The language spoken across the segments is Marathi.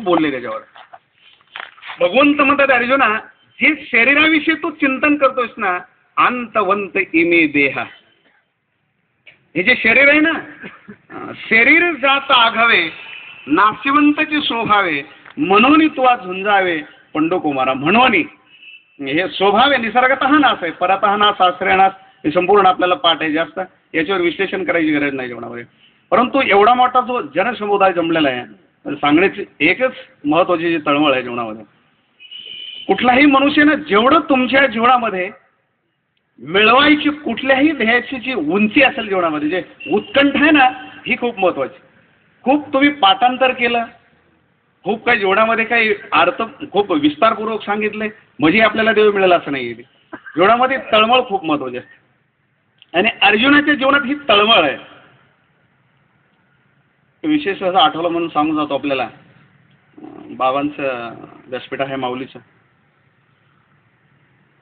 बोलले त्याच्यावर. भगवंत म्हणतात अर्जुना, जे शरीराविषयी तू चिंतन करतोस ना, अंतवंत इमे देहा, हे जे शरीर आहे ना, शरीर जात आघावे नाशिवंतची शोभावे, म्हणून तू आज झुंजावे पंडोकुमारा. म्हणून हे स्वभाव आहे, निसर्गतः नाश आहे, परतः नाश, आश्रय नाश, हे संपूर्ण आपल्याला पाठ आहे. जास्त याच्यावर विश्लेषण करायची गरज नाही जेवणामध्ये. परंतु एवढा मोठा जो जनसमुदाय जमलेला आहे, सांगण्याची एकच महत्वाची जी तळमळ आहे जीवनामध्ये, कुठलाही मनुष्यानं जेवढं तुमच्या जीवनामध्ये मिळवायची, कुठल्याही ध्येयाची जी उंची असेल जीवनामध्ये, जे उत्कंठ आहे ना, ही खूप महत्वाची. खूप तुम्ही पाठांतर केलं, खूप काही जीवनामध्ये काही अर्थ खूप विस्तारपूर्वक सांगितले, म्हणजे आपल्याला देव मिळेल असं नाही. जीवनामध्ये तळमळ खूप महत्वाची असते, आणि अर्जुनाच्या जीवनात ही तळमळ आहे. विशेष असं आठवलं म्हणून सांगून जातो आपल्याला. बाबांचं व्यासपीठ आहे माऊलीचं.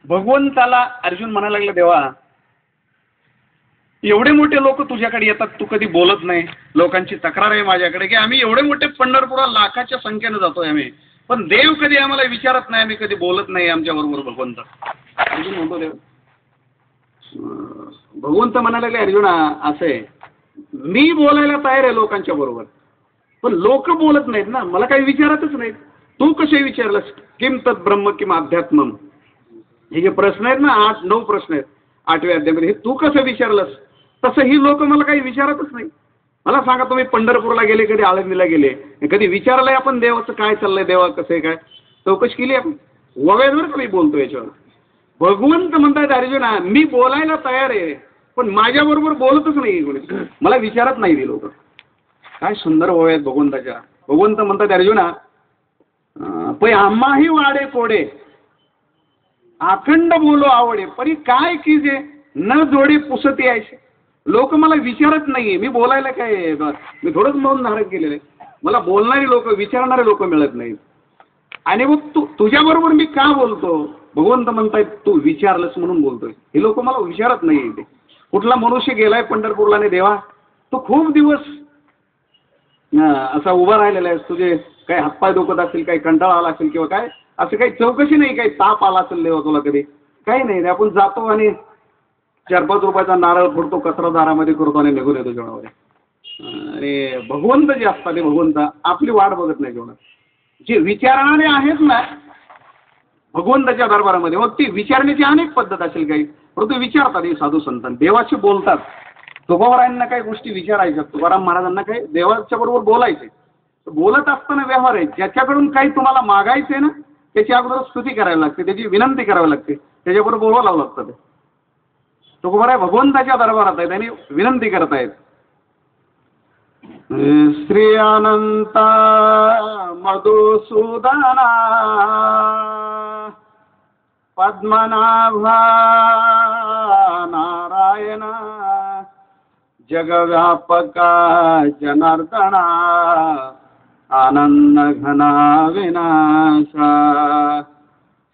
भगवंताला अर्जुन म्हणायला लागला, देवा एवढे मोठे लोक तुझ्याकडे येतात, तू कधी बोलत नाही. लोकांची तक्रार आहे माझ्याकडे की आम्ही एवढे मोठे पंढरपुरा लाखाच्या संख्येनं जातोय आम्ही, पण देव कधी आम्हाला विचारत नाही, आम्ही कधी बोलत नाही आमच्या बरोबर. भगवंत अर्जुन म्हणतो, देव भगवंत म्हणायला लागले, अर्जुना असे मी बोलायला तयार आहे लोकांच्या बरोबर, पण लोक बोलत नाहीत ना, मला काही विचारतच नाहीत. तू कसे विचारलंस, किम तत् ब्रह्म किम अध्यात्मम, हे जे प्रश्न आहेत ना, 8-9 प्रश्न आहेत 8व्या अध्यायामध्ये, हे तू कसं विचारलंस, तसं ही लोक मला काही विचारतच नाही. मला सांगा, तुम्ही पंढरपूरला गेले, कधी आळंदीला गेले, कधी विचारलंय आपण देवाचं काय चाललंय, देवा कसं आहे, काय चौकशी केली आपण? ववेदवर कमी बोलतो याच्यावर. भगवंत म्हणतात अर्जुना, मी बोलायला तयार आहे, पण माझ्याबरोबर बोलतच नाही कोणी, मला विचारत नाही ते लोक. काय सुंदर ओव्या आहेत भगवंताच्या. भगवंत म्हणतात अर्जुना, पै आम्हाही वाडे कोडे अखंड बोलो आवडे, परी काय की जे न जोडे पुसती आहे. लोक मला विचारत नाहीये, मी बोलायला काय, मी थोडंच मौन धारण केलेलं आहे. मला बोलणारी लोक, विचारणारे लोक मिळत नाहीत. आणि मग तुझ्याबरोबर मी का बोलतो? भगवंत म्हणतायत तू विचारलंस म्हणून बोलतोय. हे लोक मला विचारत नाही. ते कुठला मनुष्य गेलाय पंढरपूरला, ने देवा तो खूप दिवस असा उभा राहिलेला आहे, तुझे काही हातपाय दुखत असेल, काही कंटाळा आला असेल किंवा काय, असं काही चौकशी नाही, काही ताप आला असेल देवा तुला कधी, काही नाही. आपण जातो आणि 4-5 रुपयाचा नारळ फोडतो, कचरा दारामध्ये करतो आणि निघून येतो जेवणामध्ये. आणि भगवंत जे असतात ते भगवंत आपली वाट बघत नाही जेवणात. जे विचारणारे आहेत ना भगवंताच्या दरबारामध्ये, मग ती विचारण्याची अनेक पद्धत असेल काही, परंतु विचारतात हे साधू संतान, देवाशी बोलतात. तुकोबारायांना काही गोष्टी विचारायच्या, तुकाराम महाराजांना काही देवाच्या बरोबर बोलायचे. बोलत असताना व्यवहार आहे, ज्याच्याकडून काही तुम्हाला मागायचं आहे ना, त्याची अगोदर स्तुती करावी लागते, त्याची विनंती करावी लागते, त्याच्याबरोबर बोलावं लागतं. ते तुकोबाराय भगवंताच्या दरबारात आहेत आणि विनंती करतायत. श्री अनंत मधुसूदना पद्मनाभा नारायणा जगव्यापका जनार्दना आनंद घना विनाशा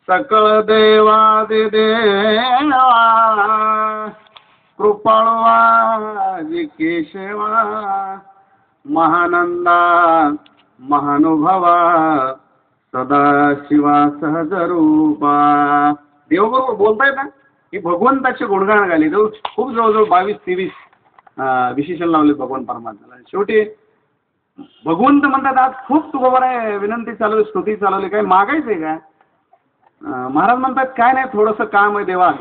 सकळ देवादिदेवा कृपाळवा केशवा महानंदा महानुभवा सदाशिवा सहजरूपा. देवबरोबर बोलतायत ना, की भगवंताचे गुणगान गाले. खूप जवळजवळ 22-23 विशेषण लावले भगवान परमात्म्याला. शेवटी भगवंत म्हणतात आज खूप तुकोबार आहे, विनंती चालवली, स्तुती चालवली, काय मागायचंय का? महाराज म्हणतात काय नाही, थोडंसं काम आहे देवा,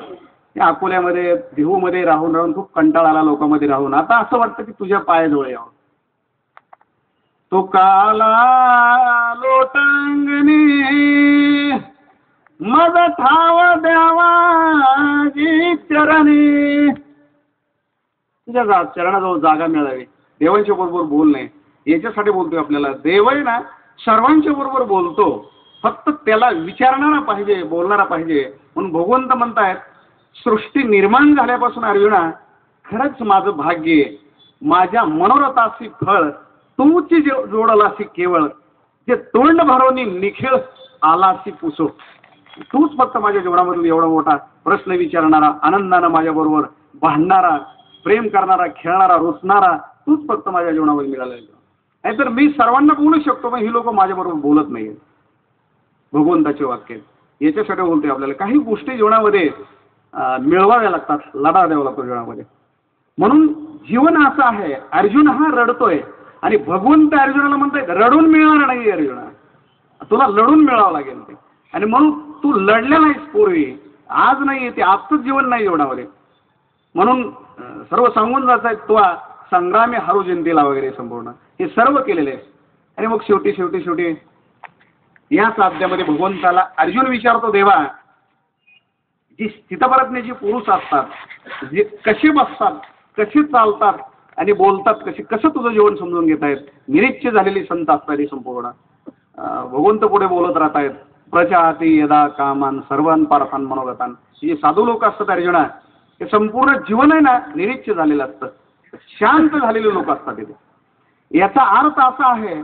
अकोल्यामध्ये देहूमध्ये राहून राहून खूप कंटाळा आला लोकांमध्ये राहून, आता असं वाटतं की तुझ्या पायाजवळ यावं. तो काला लोटांगणी मज ठाव द्यावा चरणी, तुझ्या चरणाजवळ जागा मिळावी, देवांच्या बरोबर बोल नाही. याच्यासाठी बोलतोय आपल्याला. देव आहे ना सर्वांच्या बरोबर बोलतो, फक्त त्याला विचारणारा पाहिजे, बोलणारा पाहिजे. म्हणून भगवंत म्हणतायत सृष्टी निर्माण झाल्यापासून अर्जुना खरंच माझं भाग्य, माझ्या मनोरथाची फळ तूच जोडलासी केवळ, जे तोंड भरवणी निखिळ आलासी पुसो. तूच फक्त माझ्या जीवनामधून एवढा मोठा प्रश्न विचारणारा, आनंदानं माझ्याबरोबर भांडणारा, प्रेम करणारा, खेळणारा, रुसणारा, तूच फक्त माझ्या जीवनामध्ये मिळालेला. नाहीतर मी सर्वांना बोलू शकतो, पण ही लोक माझ्याबरोबर बोलत नाहीये. भगवंताचे वाक्य याच्यासाठी बोलतोय आपल्याला. काही गोष्टी जीवनामध्ये मिळवाव्या लागतात, लढा द्यावा लागतो जीवनामध्ये. म्हणून जीवन असं आहे. अर्जुन हा रडतोय आणि भगवंत अर्जुनाला म्हणतायत रडून मिळणार नाही अर्जुना, तुला लढून मिळावं लागेल ते. आणि म्हणून तू लढल्या नाहीस पूर्वी, आज नाही ते आजचं जीवन नाही जीवनामध्ये. म्हणून सर्व सांगून जात आहेत तो संग्रामे हरू जयंतीला वगैरे संपूर्ण हे सर्व केलेले आहे. आणि मग शेवटी याच अध्यायामध्ये भगवंताला अर्जुन विचारतो, देवा जी स्थितप्रज्ञेची पुरुष असतात, जे कसे बसतात, कसे चालतात आणि बोलतात, कसं तुझं जीवन समजून घेत आहेत, निरीच्छ झालेली संत असतात ही संपूर्ण. भगवंत पुढे बोलत राहत आहेत, प्रजाती यदा कामान सर्वान पार्थान मनोगतान. जे साधू लोक असतात अर्जुना, हे संपूर्ण जीवन आहे ना निरीच्छ झालेलं असतं, शांत झालेले लोक असतात तिथे. याचा अर्थ असा आहे,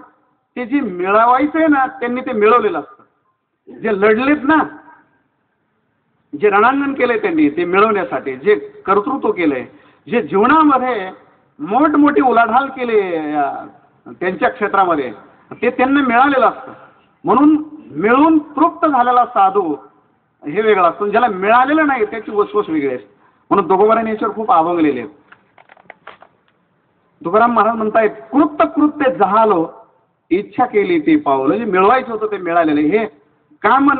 ते जे मिळवायचं आहे ना त्यांनी ते मिळवलेलं असतं. जे लढलेत ना, जे रणांगण केलंय त्यांनी ते मिळवण्यासाठी, जे कर्तृत्व केलंय, जे जीवनामध्ये मोठमोठी उलाढाल केली त्यांच्या क्षेत्रामध्ये, ते त्यांना मिळालेलं असतं. म्हणून मिळून तृप्त झालेला साधू हे वेगळा असतो, ज्याला मिळालेलं नाही त्याची वसवस वेगळी असते. म्हणून तुकोबारांनी याच्यावर खूप अभंगलेले आहेत. तुकाराम महाराज म्हणतायत, कृत्य जहालो इच्छा केली ते पावलं. जे मिळवायचं होतं ते मिळालेलं. हे काम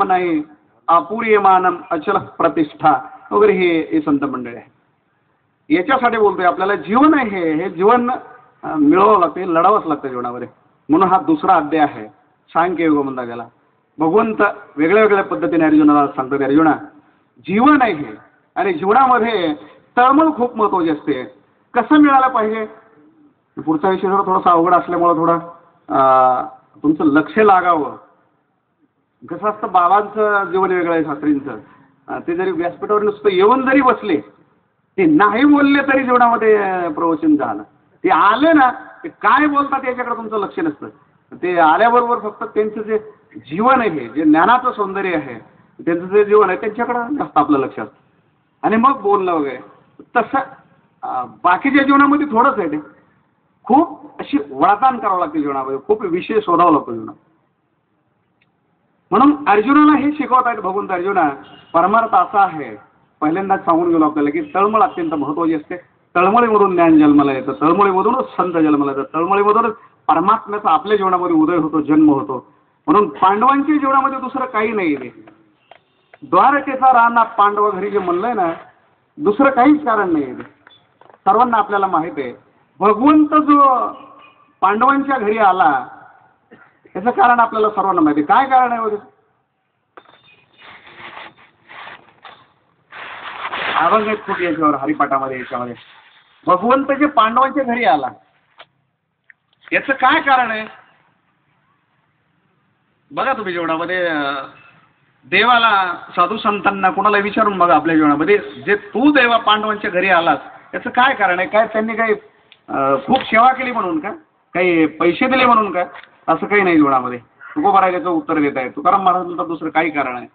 नाही अपुरी मानम अचल प्रतिष्ठा वगैरे हे संत मंडळी आहे. याच्यासाठी बोलतोय आपल्याला जीवन आहे हे जीवन मिळवावं लागतं, लढावंच लागतं जीवनामध्ये. म्हणून हा दुसरा अध्याय आहे, सांख्ययोग म्हणतात त्याला. भगवंत वेगळ्या पद्धतीने अर्जुनाला सांगतात, अर्जुना जीवन आहे हे, आणि जीवनामध्ये तळमळ खूप महत्त्वाची असते. कसं मिळालं पाहिजे, पुढचा विषय जरा थोडासा अवघड असल्यामुळं थोडं तुमचं लक्ष लागावं. कसं असतं, बाबांचं जीवन वेगळं आहे, शास्त्रींचं. ते जरी व्यासपीठावर नुसतं येऊन जरी बसले, ते नाही बोलले तरी जीवनामध्ये प्रवचन झालं. ते आले ना, ते काय बोलतात याच्याकडे तुमचं लक्ष नसतं. ते आल्याबरोबर फक्त त्यांचं जे जीवन आहे, जे ज्ञानाचं सौंदर्य आहे, त्यांचं जे जीवन आहे त्यांच्याकडं जास्त आपलं लक्ष असतं. आणि मग बोलणं वगैरे. तसं बाकीच्या जीवनामध्ये थोडंच आहे. ते खूप अशी वळताण करावं लागते जीवनामध्ये, खूप विषय शोधावा लागतो जीवनात. म्हणून अर्जुनाला हे शिकवत आहेत भगवंत, अर्जुना परमार्थ असा आहे, पहिल्यांदाच सांगून गेलो आपल्याला, की तळमळ अत्यंत महत्त्वाची असते. तळमळीमधून ज्ञान जन्माला येतं, तळमळीमधूनच संत जन्माला येतात, तळमळीमधूनच परमात्म्याचा आपल्या जीवनामध्ये उदय होतो, जन्म होतो. म्हणून पांडवांच्या जीवनामध्ये दुसरं काही नाही आहे. द्वारकेचा राणा पांडव घरी जे म्हणलंय ना, दुसरं काहीच कारण नाही आहे. सर्वांना आपल्याला माहित आहे, भगवंत जो पांडवांच्या घरी आला याचं कारण आपल्याला सर्वांना माहिती. काय कारण आहे? अभंग आहेत खूप याच्यावर, हरिपाठामध्ये याच्यामध्ये. भगवंत जे पांडवांच्या घरी आला याचं काय कारण आहे बघा तुम्ही जीवनामध्ये. देवाला, साधू संतांना कोणाला विचारून बघा आपल्या जीवनामध्ये, जे तू देवा पांडवांच्या घरी आलास याचं काय कारण आहे? काय त्यांनी काही खूप सेवा केली म्हणून का, काही पैसे दिले म्हणून का? असं काही नाही जीवनामध्ये. तुकोबा त्याचं उत्तर देत आहे. तुकाराम महाराज म्हणतात दुसरं काही कारण आहे.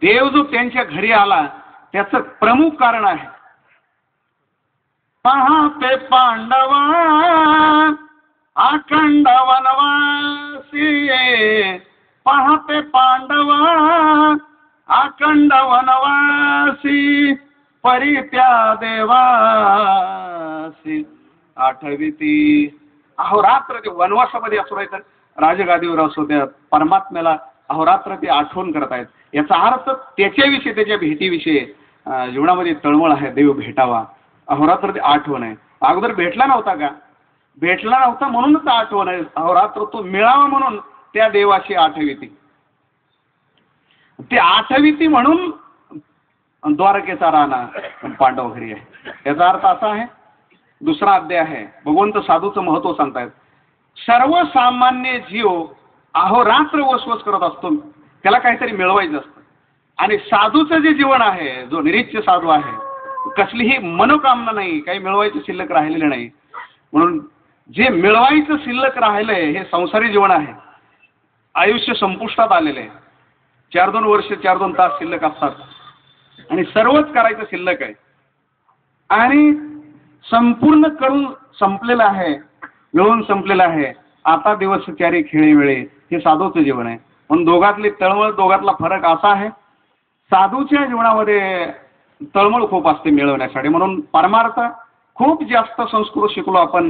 देव जो त्यांच्या घरी आला त्याचं प्रमुख कारण आहे, पहा ते पांडवा अखंड वनवासी, पहा ते पांडवा अखंड वनवासी, परित्या देवासी आठविती. अहोरात्र ते वनवासामध्ये असो, नाही तर राजगादीवर असो, त्या परमात्म्याला अहोरात्र ते आठवण करत आहेत. याचा अर्थ त्याच्याविषयी, त्याच्या भेटीविषयी जीवनामध्ये तळमळ आहे, देव भेटावा. अहोरात्र ते आठवण आहे. अगोदर भेटला नव्हता का? भेटला नव्हता म्हणूनच आठवण आहे. अहोरात्र तो मिळावा म्हणून त्या देवाची आठविती. ते आठविती म्हणून द्वारकेचा राणा पांडव घरी आहे. याचा अर्थ असा आहे, दुसरा अध्याय आहे, भगवंत साधूचं महत्त्व सांगतायत. सर्वसामान्य जीव अहोरात्र वसवस करत असतो, त्याला काहीतरी मिळवायचं असतं. आणि साधूचं जे जीवन आहे, जो निरीच्छ साधू आहे, कसलीही मनोकामना नाही, काही मिळवायचं शिल्लक राहिलेलं नाही. म्हणून जे मिळवायचं शिल्लक राहिलंय हे संसारी जीवन आहे. आयुष्य संपुष्टात आलेलं आहे. 4-2 वर्ष 4-2 तास शिल्लक असतात आणि सर्वच करायचं शिल्लक आहे आणि संपूर्ण करून संपलेलं आहे. मिळून संपलेलं आहे. आता दिवस चारी खेळे वेळे, हे साधूचं जीवन आहे. पण दोघातली तळमळ, दोघातला फरक असा आहे, साधूच्या जीवनामध्ये तळमळ खूप असते मिळवण्यासाठी. म्हणून परमार्थ खूप जास्त संस्कृत शिकलो आपण,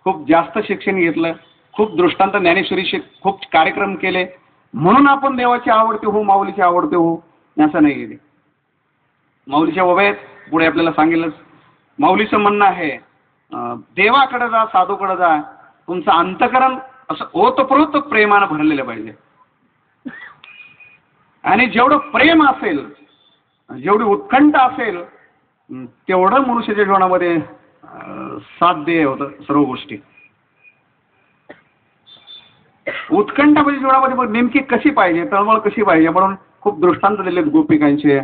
खूप जास्त शिक्षण घेतलं, खूप दृष्टांत ज्ञानेश्वरी खूप कार्यक्रम केले, म्हणून आपण देवाची आवडते हो, माऊलीची आवडते हो, असं नाही आहे. माऊलीच्या ओव्यात पुढे आपल्याला सांगेलच. माऊलीचं म्हणणं आहे, देवाकडे जा, साधूकडे जा, तुमचं अंतकरण असं ओतप्रोत प्रेमानं भरलेलं पाहिजे. आणि जेवढं प्रेम असेल, जेवढी उत्कंठ असेल, तेवढं मनुष्याच्या जीवनामध्ये साध्य होतं सर्व गोष्टी. उत्कंठा म्हणजे जीवनामध्ये मग नेमकी कशी पाहिजे, तळमळ कशी पाहिजे, म्हणून खूप दृष्टांत दिलेत गोपिकांचे.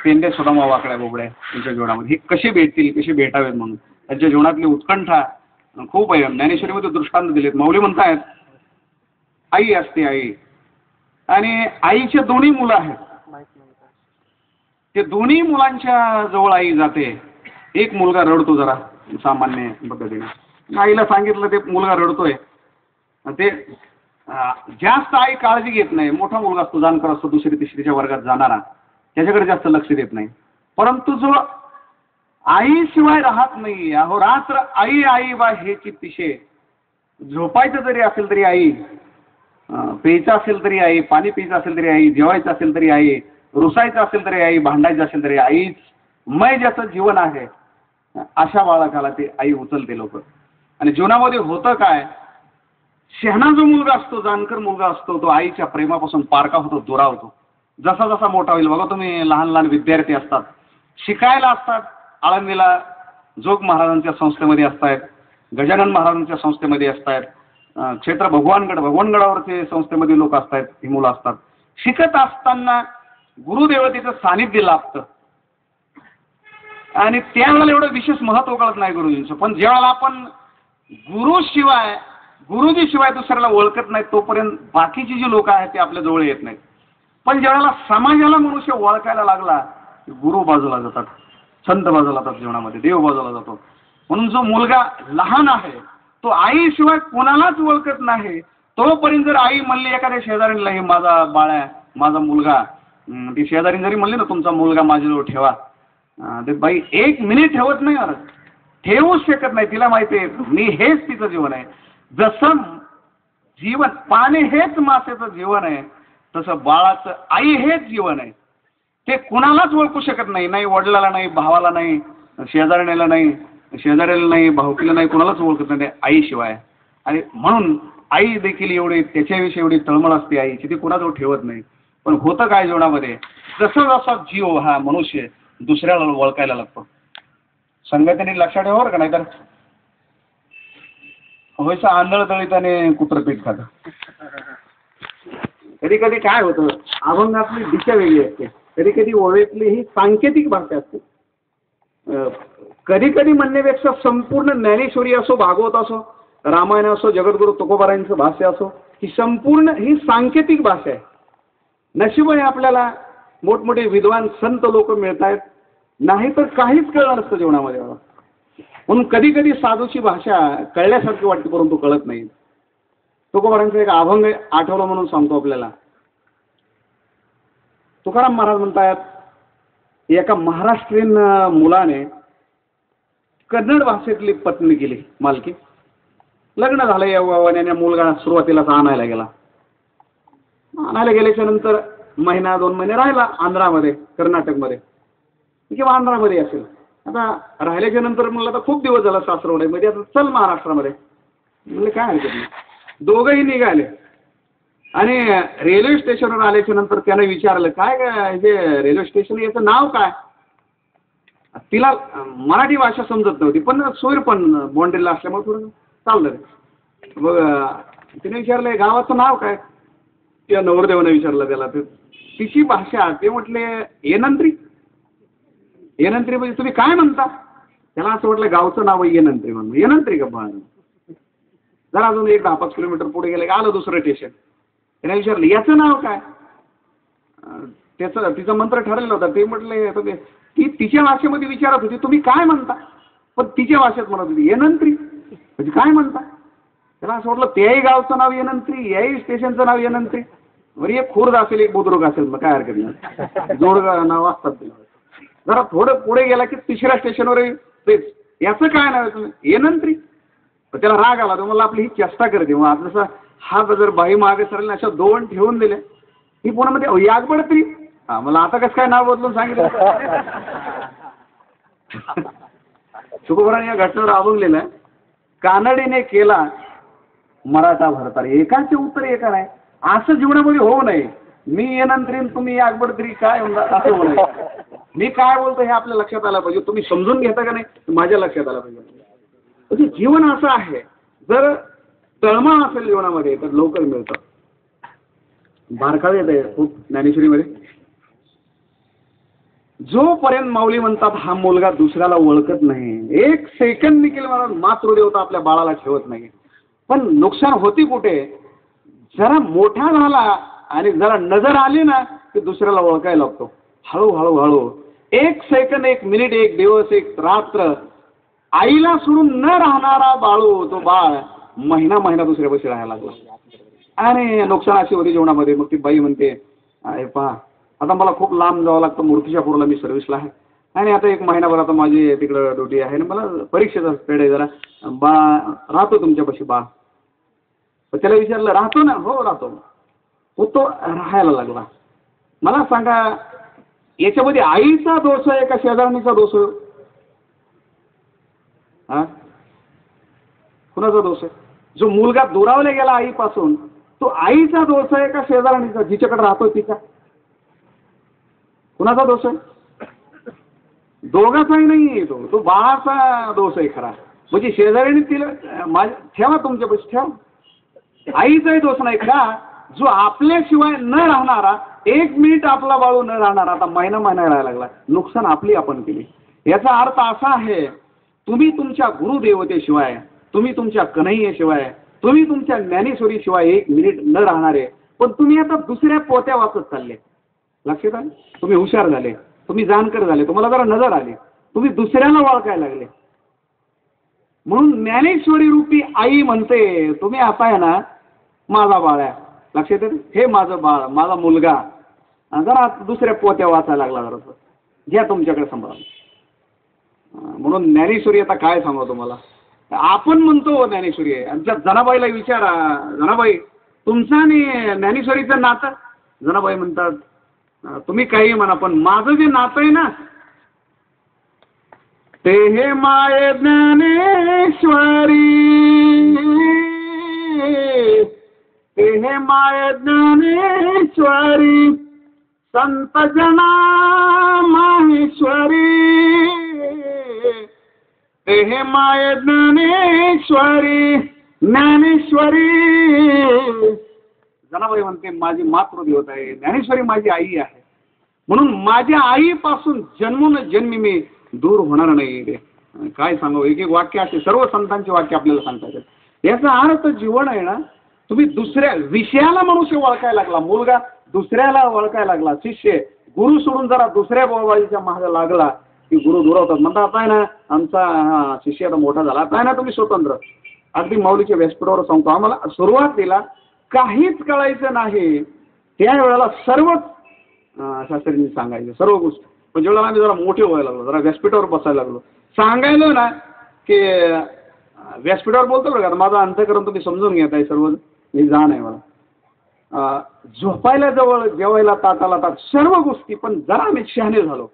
पेंडे सुदामा वाकड्या बोबड्या त्यांच्या जीवनामध्ये हे कसे भेटतील, कसे भेटावेत म्हणून त्यांच्या जीवनातली उत्कंठा खूप आहे. ज्ञानेश्वरीमध्ये दृष्टांत दिलेत. माऊली म्हणतायत, आई असते आई, आणि आईचे दोन्ही मुलं आहेत. ते दोन्ही मुलांच्या जवळ आई जाते. एक मुलगा रडतो जरा सामान्य पद्धतीने, आईला सांगितलं ते मुलगा रडतोय, ते जास्त आई काळजी घेत नाही. मोठा मुलगा असतो, जाणकार असतो, दुसरी तिसरीच्या वर्गात जाणारा, त्याच्याकडे जास्त लक्ष देत नाही. परंतु जो आईशिवाय राहत नाही, अहो रात्र आई आई बा हे चित्तिशे, झोपायचं जरी असेल तरी आई, प्यायचं असेल तरी आई, पाणी प्यायचं असेल तरी आई, जेवायचं असेल तरी आई, रुसायचं असेल तरी आई, भांडायचं असेल तरी आईच मय ज्याचं जीवन आहे, अशा बाळकाला ते आई उचलते लोक. आणि जीवनामध्ये होतं काय, शहाणा जो मुलगा असतो, जाणकर मुलगा असतो, तो आईच्या प्रेमापासून पारका होतो, दुरावतो. जसा जसा मोठा होईल, बघा तुम्ही लहान लहान विद्यार्थी असतात, शिकायला असतात, आळंदीला जोग महाराजांच्या संस्थेमध्ये असतायत, गजानन महाराजांच्या संस्थेमध्ये असतायत, क्षेत्र भगवानगडावरचे संस्थेमध्ये लोक असतात, ही मुलं असतात. शिकत असताना गुरुदेवतेचं सानिध्य लाभतं आणि त्यावेळेला एवढं विशेष महत्त्व कळत नाही गुरुजींचं. पण ज्यावेळेला आपण गुरुजीशिवाय दुसऱ्याला ओळखत नाही, तोपर्यंत बाकीची जी लोक आहेत ते आपल्या जवळ येत नाहीत. पण ज्यावेळेला समाजाला मनुष्य ओळखायला लागला, गुरु बाजूला जातात, संत बाजूला जातात, जीवनामध्ये देव बाजूला जातो. म्हणून जो मुलगा लहान आहे, तो आईशिवाय कोणालाच ओळखत नाही, तोपर्यंत जर आई म्हणली एखाद्या शेजारीला, हे माझा बाळ आहे, माझा मुलगा, ती शेजारी जरी म्हणली ना, तुमचा मुलगा माझ्याजवळ ठेवा, ते बाई एक मिनिट ठेवत नाही, अरे ठेवूच शकत नाही. तिला माहिती आहे मी हेच तिचं जीवन आहे. जसं जीवन पाणी हेच मासेचं जीवन आहे, तसं बाळाचं आई हेच जीवन आहे. ते कुणालाच ओळखू शकत नाही, नाही वडिलाला, नाही भावाला, नाही शेजाऱ्याला, नाही भाऊकीला, नाही कुणालाच ओळखत नाही आईशिवाय. आणि म्हणून आई देखील एवढी त्याच्याविषयी एवढी तळमळ असते आईची, ती कुणाजवळ ठेवत नाही. पण होतं काय जीवनामध्ये, जसं जसा जीव हा मनुष्य दुसऱ्याला ओळखायला लागतो. संगतीने लक्षात ठेवा बरं का, नाहीतर व्हायचं आंधळ दळीत आणि कुत्र पीठ खातं. कधी कधी काय होतं, अभंगातली दिशा वेगळी असते, कधी कधी ओळखली ही सांकेतिक भाषा असते. कधी कधी म्हणण्यापेक्षा संपूर्ण ज्ञानेश्वरी असो, भागवत असो, रामायण असो, जगद्गुरु तुकोबारायांचं भाष्य असो, ही संपूर्ण ही सांकेतिक भाषा आहे. नशीब आहे आपल्याला मोठमोठे विद्वान संत लोक मिळत आहेत, नाही तर काहीच कळलं नसतं जीवनामध्ये. म्हणून कधी कधी साधूची भाषा कळल्यासारखी वाटते, परंतु कळत नाही. तुकोबारांचं एक अभंग आठवलं म्हणून सांगतो आपल्याला. तुकाराम महाराज म्हणतात, एका महाराष्ट्रीयन मुलाने कन्नड भाषेतली पत्नी केली मालकी. लग्न झालं या वयाने, मुलगा सुरुवातीलाच आणायला गेल्याच्या नंतर महिना 2 महिने राहिला आंध्रामध्ये, कर्नाटकमध्ये किंवा आंध्रामध्ये असेल. आता राहिल्याच्या नंतर म्हणलं आता खूप दिवस झाला सासरवड्यामध्ये, आता चल महाराष्ट्रामध्ये. म्हणजे काय हरकत नाही. दोघंही निघाले आणि रेल्वे स्टेशनवर आल्याच्या नंतर त्यानं विचारलं, काय काय हे रेल्वे स्टेशन, याचं नाव काय. तिला मराठी भाषा समजत नव्हती, पण सोयीर पण बॉन्ड्रीला असल्यामुळे थोडं चाललं. मग तिने विचारलं, गावाचं नाव काय. त्या नवरदेवानं विचारलं त्याला. तिची भाषा, ते म्हटले येनंत्री. येनंत्री म्हणजे तुम्ही काय म्हणता. त्याला असं वाटलं गावचं नाव आहे येनंत्री म्हणून. येनंत्री का बा. जरा अजून 10-5 किलोमीटर पुढे गेले, आलं दुसरं स्टेशन. त्याने विचारलं याचं नाव काय. तिचा मंत्र ठरलेला होता. ते म्हटले, ती तिच्या भाषेमध्ये विचारत होती तुम्ही काय म्हणता, पण तिच्या भाषेत म्हणत होती येनंत्री म्हणजे काय म्हणता. त्याला असं वाटलं त्याही गावचं नाव येनंत्री, याही स्टेशनचं नाव येनंत्री. बरं एक खुर्द असेल, एक बुद्रुक असेल, मग काय हरकत नाही, जोड नाव असतात ते. जरा थोडं पुढे गेला की तिसऱ्या स्टेशनवर तेच, याचं काय नाव आहे तुम्ही, येनंत्री. त्याला राग आला, तुम्हाला आपली ही चेष्टा करते. मग आपलं जसं हा जर बाई मागे सरेल अशा दोन ठेवून दिल्या, ही पुन्हा मध्ये यागबड तरी हा मला आता कसं काय नाव बदलून सांगितलं. तुकोबाराने या घटनेवर अभंगलेलं आहे, कानडीने केला मराठा भरतार, एकाचे उत्तर एका नाही. असं जीवनामध्ये होऊ नये. मी येनंत्री तुम्ही यागबड तरी काय असं होऊ नये. मी काय बोलतो हे आपल्या लक्षात आलं पाहिजे. तुम्ही समजून घेता का नाही माझ्या लक्षात आलं पाहिजे. म्हणजे जीवन असं आहे, जर तळमळ असेल जीवनामध्ये तर लवकर मिळतं. बारकावे येत आहे खूप ज्ञानेश्वरीमध्ये, जोपर्यंत माऊली म्हणतात हा मुलगा दुसऱ्याला ओळखत नाही, एक सेकंद निघेल मला मातृदेवता आपल्या बाळाला ठेवत नाही. पण नुकसान होती कुठे, जरा मोठा झाला आणि जरा नजर आली ना की दुसऱ्याला ओळखायला लागतो. हळूहळू हळू एक सेकंद, एक मिनिट, एक दिवस, एक रात्र आईला सोडून न राहणारा बाळू, तो बाळ महिना महिना दुसऱ्या पैसे राहायला लागला. आणि नुकसान अशी होती जीवनामध्ये. मग ती बाई म्हणते, अरे पहा आता मला खूप लांब जावं लागतं, मूर्तिजापूरला मी सर्व्हिसला आहे आणि आता एक महिनाभर आता माझी तिकडं ड्युटी आहे आणि मला परीक्षेचा पेड आहे, जरा बा राहतो तुमच्यापाशी बा. त्याला विचारलं राहतो ना, हो राहतो. हो तो राहायला लागला. मला सांगा याच्यामध्ये आईचा दोष आहे का शेजारणीचा दोष आहे? हा कुणाचा दोष आहे? जो मुलगा दुरावला गेला आईपासून, तो आईचा दोष आहे का शेजारणीचा जिच्याकडे राहतो तिचा? कुणाचा दोष आहे? दोघाचाही नाही, तो बाळाचा दोष आहे खरा. म्हणजे शेजारीने तिला ठेवा तुमच्यापाशी ठेवा, आईचाही दोष नाही का? जो आपल्याशिवाय न राहणारा, एक मिनिट आपला बाळू न राहणारा, आता महिना महिना राहायला लागला, नुकसान आपली आपण केली. याचा अर्थ असा आहे, तुम्ही तुमच्या गुरुदेवतेशिवाय, तुम्ही तुमच्या कन्हैयेशिवाय, तुम्ही तुमच्या ज्ञानेश्वरीशिवाय एक मिनिट न राहणारे, पण तुम्ही आता दुसऱ्या पोत्या वाचत चालले. लक्षात आले? तुम्ही हुशार झाले, तुम्ही जाणकार झाले, तुम्हाला जरा नजर आली, तुम्ही दुसऱ्याला ओळखायला लागले. म्हणून ज्ञानेश्वरी रूपी आई म्हणते तुम्ही आता आहे ना माझा बाळ आहे, लक्षात येते, हे माझं बाळ, माझा मुलगा जरा दुसऱ्या पोत्या वाचायला लागला, जरा घ्या तुमच्याकडे सांभाळा. म्हणून ज्ञानेश्वरी आता काय सांगू तुम्हाला, आपण म्हणतो ज्ञानेश्वरी आहे. आमच्या जनाबाईला विचारा, जनाबाई तुमचं आणि ज्ञानेश्वरीचं नातं. जनाबाई म्हणतात तुम्ही काही म्हणा, पण माझं जे नातं आहे ना ते हे माये ज्ञानेश्वरी, ते हे माये ज्ञानेश्वरी, संत जना माहेश्वरी, ते हे माये ज्ञानेश्वरी, ज्ञानेश्वरी. जनाबाई म्हणते माझी मातृदेवता आहे, ज्ञानेश्वरी माझी आई आहे, म्हणून माझ्या आईपासून जन्मोन जन्मी मी दूर होणार नाही. काय सांगू, एक एक वाक्य असे सर्व संतांचे वाक्य आपल्याला सांगता येतात. याचा अर्थ जीवन आहे ना, तुम्ही दुसऱ्या विषयाला मनुष्य ओळखायला लागला, मुलगा दुसऱ्याला ओळखायला लागला, शिष्य गुरु सोडून जरा दुसऱ्या बाबाजीच्या मागे लागला की गुरु दुरावतात. म्हणता आता आहे ना आमचा शिष्य आता मोठा झाला, आता आहे ना तुम्ही स्वतंत्र. अगदी माऊलीच्या व्यासपीठावर सांगतो, आम्हाला सुरुवातीला काहीच कळायचं नाही, त्यावेळेला सर्वच शास्त्रींनी सांगायचं सर्व गोष्टी. पण जेवढा आम्ही जरा मोठे व्हायला लागलो, जरा व्यासपीठावर बसायला लागलो, सांगायलो ना की व्यासपीठावर बोलतो बरं का, माझं अंतःकरण तुम्ही समजून घेत आहे सर्व, ही जाण आहे मला. झोपायला जवळ, जेवायला ताटाला ताट, सर्व गोष्टी. पण जरा आम्ही शहाणे झालो.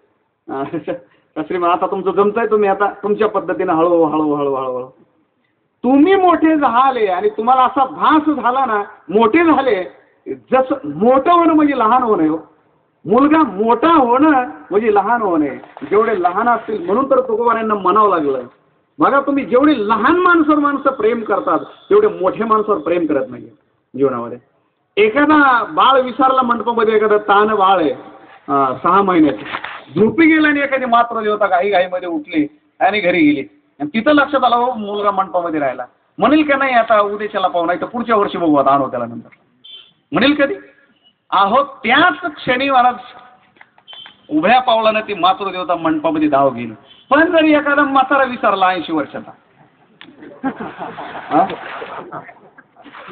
शास्त्री आता तुमचं जमतंय, तुम्ही आता तुमच्या पद्धतीने हळू हळू हळू हळूहळू तुम्ही मोठे झाले आणि तुम्हाला असा भास झाला ना, मोठे झाले. जसं मोठं होणं म्हणजे लहान होणे हो, मुलगा मोठा होणं म्हणजे लहान होणे. जेवढे लहान असतील म्हणून तर तुकोबारायांना म्हणावं लागलं, बघा तुम्ही जेवढे लहान माणसं प्रेम करतात तेवढे मोठ्या माणसावर प्रेम करत नाही जीवनामध्ये. एखादा बाळ विसरला मंडपामध्ये, एखादा ताण बाळ आहे 6 महिन्याचे, झोपी गेला आणि एखादी मातृदेवता घाईमध्ये उठली आणि घरी गेली आणि तिथं लक्षात आलं हो मुलगा मंडपामध्ये राहिला, म्हणेल का नाही आता उद्याच्याला पाहू, नाही तर पुढच्या वर्षी बघू आता आणू त्याला नंतर, म्हणेल कधी? अहो त्याच क्षणी महाराज उभ्या पावलानं ती मातृदेवता मंडपामध्ये धाव घेईल. पण जरी एखादा म्हातारा विसरला 80 वर्षाचा,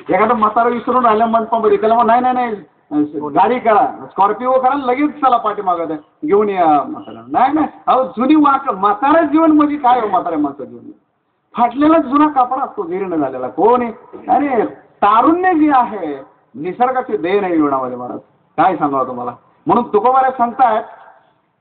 एखादं म्हातारा विसरून राहिलं मंडपामध्ये, त्याला मग नाही नाही नाही गाडी करा, स्कॉर्पिओ करा, लगेच चला पाठीमागं घेऊन या म्हातारा. नाही नाही, अहो जुनी म्हातारा जीवन म्हणजे काय हो, म्हाताऱ्या माणसं जीवन फाटलेला जुना कापड असतो जीर्ण झालेला. कोण आहे? अरे तारुण्य जे आहे निसर्गाची देण आहे जीवनामध्ये महाराज, काय सांगावं तुम्हाला. म्हणून तुकोबारा सांगतायत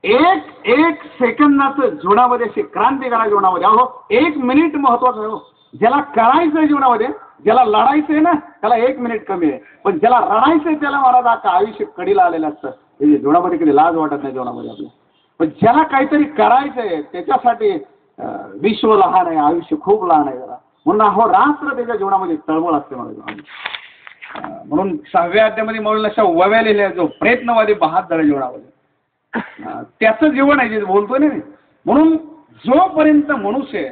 एक एक सेकंदाचं जीवनामध्ये अशी क्रांती करा जीवनामध्ये. अहो 1 मिनिट महत्वाचं आहे हो. ज्याला करायचं आहे जीवनामध्ये, ज्याला लढायचंय ना त्याला 1 मिनिट कमी आहे, पण ज्याला रडायचंय त्याला महाराज आता आयुष्य कडीला आलेलं असतं. जीवनामध्ये कधी लाज वाटत नाही जीवनामध्ये आपल्या. पण ज्याला काहीतरी करायचंय त्याच्यासाठी विश्व लहान आहे, आयुष्य खूप लहान आहे जरा, म्हणून अहो रात्र त्याच्या जीवनामध्ये तळमळ असते मला. म्हणून 6व्या अध्यायामध्ये म्हणून अशा वव्या लिहिल्या जो प्रयत्नवादी बहादर जीवनामध्ये त्याचं जीवन आहे जे बोलतोय ना. म्हणून जोपर्यंत मनुष्य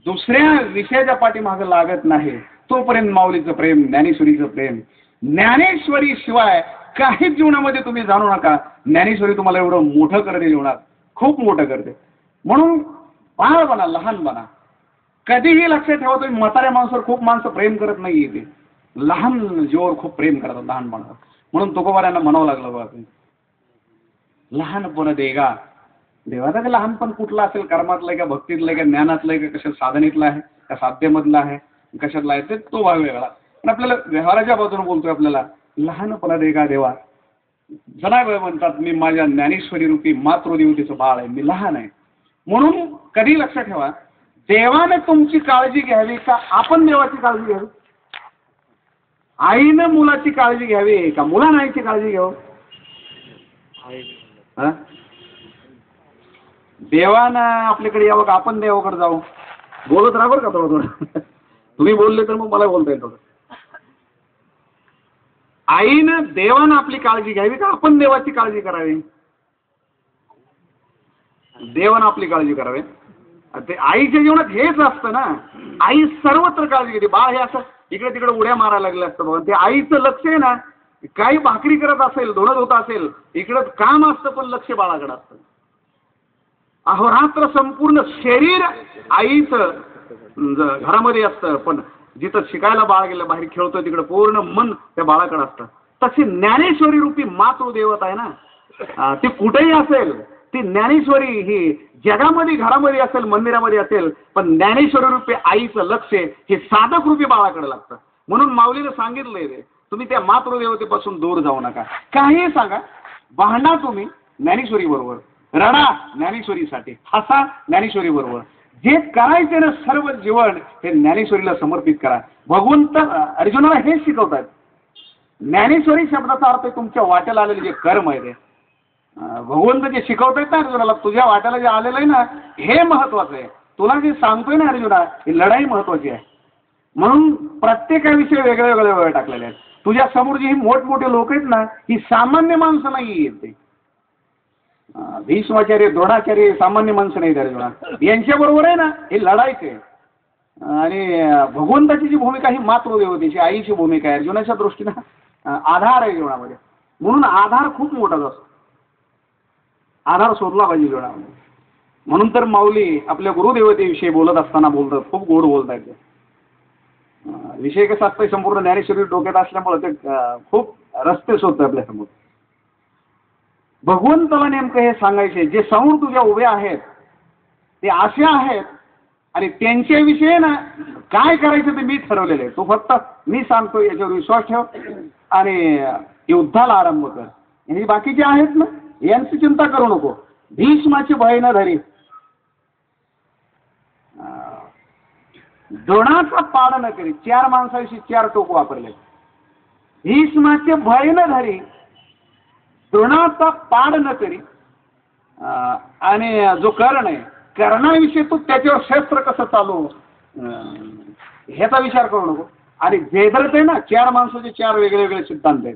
दुसऱ्या विषयाच्या पाठीमागे लागत नाही तोपर्यंत माऊलीचं प्रेम, ज्ञानेश्वरीचं प्रेम, ज्ञानेश्वरी शिवाय काहीच जीवनामध्ये तुम्ही जाणू नका. ज्ञानेश्वरी तुम्हाला एवढं मोठं करते जीवनात, खूप मोठं करते. म्हणून बाळ बना, लहान बना. कधीही लक्षात ठेवा तुम्ही म्हाताऱ्या माणसावर खूप माणसं प्रेम करत नाही, ते लहान जीवावर खूप प्रेम करतात लहानपणावर. म्हणून तुकोबाऱ्यांना म्हणावं लागलं बघा तुम्ही लहानपण देगा. देवाचा ते लहानपण कुठलं असेल, कर्मातलं आहे का, भक्तीतलं आहे का, ज्ञानातलं आहे का, कशा साधनेतलं आहे का, साध्यमधलं आहे, कशातलं आहे, ते तो भाग वेगळा. पण आपल्याला व्यवहाराच्या बाजूने बोलतोय आपल्याला लहानपणा देगा देवा. जनाबाई म्हणतात मी माझ्या ज्ञानेश्वरी रूपी मातृदेवतेचं बाळ आहे, मी लहान आहे. म्हणून कधी लक्षात ठेवा देवाने तुमची काळजी घ्यावी का आपण देवाची काळजी घ्यावी? आईनं मुलाची काळजी घ्यावी का मुलानं आईची काळजी घ्यावं? देवानं आपल्याकडे यावं का आपण देवाकडे जाऊ? बोलत राहा बरं का थोडं थोडं. तुम्ही बोलले तर मग मला बोलता येईल थोडं. आईनं देवानं आपली काळजी घ्यावी का आपण देवाची काळजी करावी? देवानं आपली काळजी करावी. ते आईच्या जीवनात हेच असतं ना, आई सर्वत्र काळजी घेते. बाळ हे असं इकडे तिकडे उड्या मारायला लागले असतं बघा, ते आईचं लक्ष आहे ना, काही भाकरी करत असेल, धुणं धुत असेल, इकडं काम असतं पण लक्ष बाळाकडे असतं. अहोरात्र संपूर्ण शरीर आईचं घरामध्ये असतं, पण जिथं शिकायला बाळ गेलं बाहेर खेळतोय तिकडे पूर्ण मन त्या बाळाकडे असतं. तशी ज्ञानेश्वरी रूपी मातृदेवता आहे ना, ती कुठेही असेल, ती ज्ञानेश्वरी ही जगामध्ये घरामध्ये असेल, मंदिरामध्ये असेल, पण ज्ञानेश्वरी रूपी आईचं लक्ष हे साधक रूपी बाळाकडे लागतं. म्हणून माऊलीने सांगितलंय रे, तुम्ही त्या मातृदेवतेपासून दूर जाऊ नका. काही सांगा, भांडा तुम्ही ज्ञानेश्वरी बरोबर, रडा ज्ञानेश्वरीसाठी, हसा ज्ञानेश्वरी बरोबर, जे करायचे ना सर्व जीवन हे ज्ञानेश्वरीला समर्पित करा. भगवंत अर्जुनाला हेच शिकवतात. ज्ञानेश्वरी शब्दाचा अर्थ तुमच्या वाट्याला आलेले जे कर्म आहे ते भगवंत जे शिकवतायत ना अर्जुनाला, तुझ्या वाट्याला जे आलेलं आहे ना हे महत्वाचं आहे. तुला जे सांगतोय ना अर्जुना, ही लढाई महत्वाची आहे. म्हणून प्रत्येकाविषयी वेगळे वेगळे वेळ टाकलेले आहेत. तुझ्या समोर जी ही मोठमोठे लोक आहेत ना, ही सामान्य माणसं नाही आहेत. ते भीष्माचार्य, द्रोणाचार्य सामान्य माणसं नाही अर्जुना, यांच्याबरोबर आहे ना हे लढायचे. आणि भगवंताची जी भूमिका ही मातृदेवतेची आईची भूमिका आहे अर्जुनाच्या दृष्टीनं, आधार आहे जीवनामध्ये. म्हणून आधार खूप मोठाच असतो, आधार शोधला पाहिजे जीवनामध्ये. म्हणून तर माऊली आपल्या गुरुदेवतेविषयी बोलत असताना बोलतात, खूप गोड बोलतात. विषय कसा असतोय संपूर्ण ज्ञानेश्वरी डोक्यात असल्यामुळे ते खूप रस्ते शोधतात आपल्यासमोर. भगवंताला नेमकं हे सांगायचे, जे समोर तुझ्या उभे आहेत ते असे आहेत आणि त्यांच्याविषयी ना काय करायचं ते मी ठरवलेलं आहे. तो फक्त मी सांगतो याच्यावर विश्वास ठेव आणि युद्धाला आरंभ कर. आणि बाकीचे आहेत ना यांची चिंता करू नको. भीष्माची भय न धरी, द्रोणाचा पाड न करी. 4 माणसाविषयी 4 टोक वापरले. भीष्माचे भय न धरी, द्रोणाचा पाड न करी, आणि जो कर्ण आहे कर्णाविषयी तू त्याच्यावर शस्त्र कसं चालू ह्याचा विचार करू नको. आणि जयद्रथ आहे ना, 4 माणसाचे 4 वेगळे वेगळे सिद्धांत आहेत.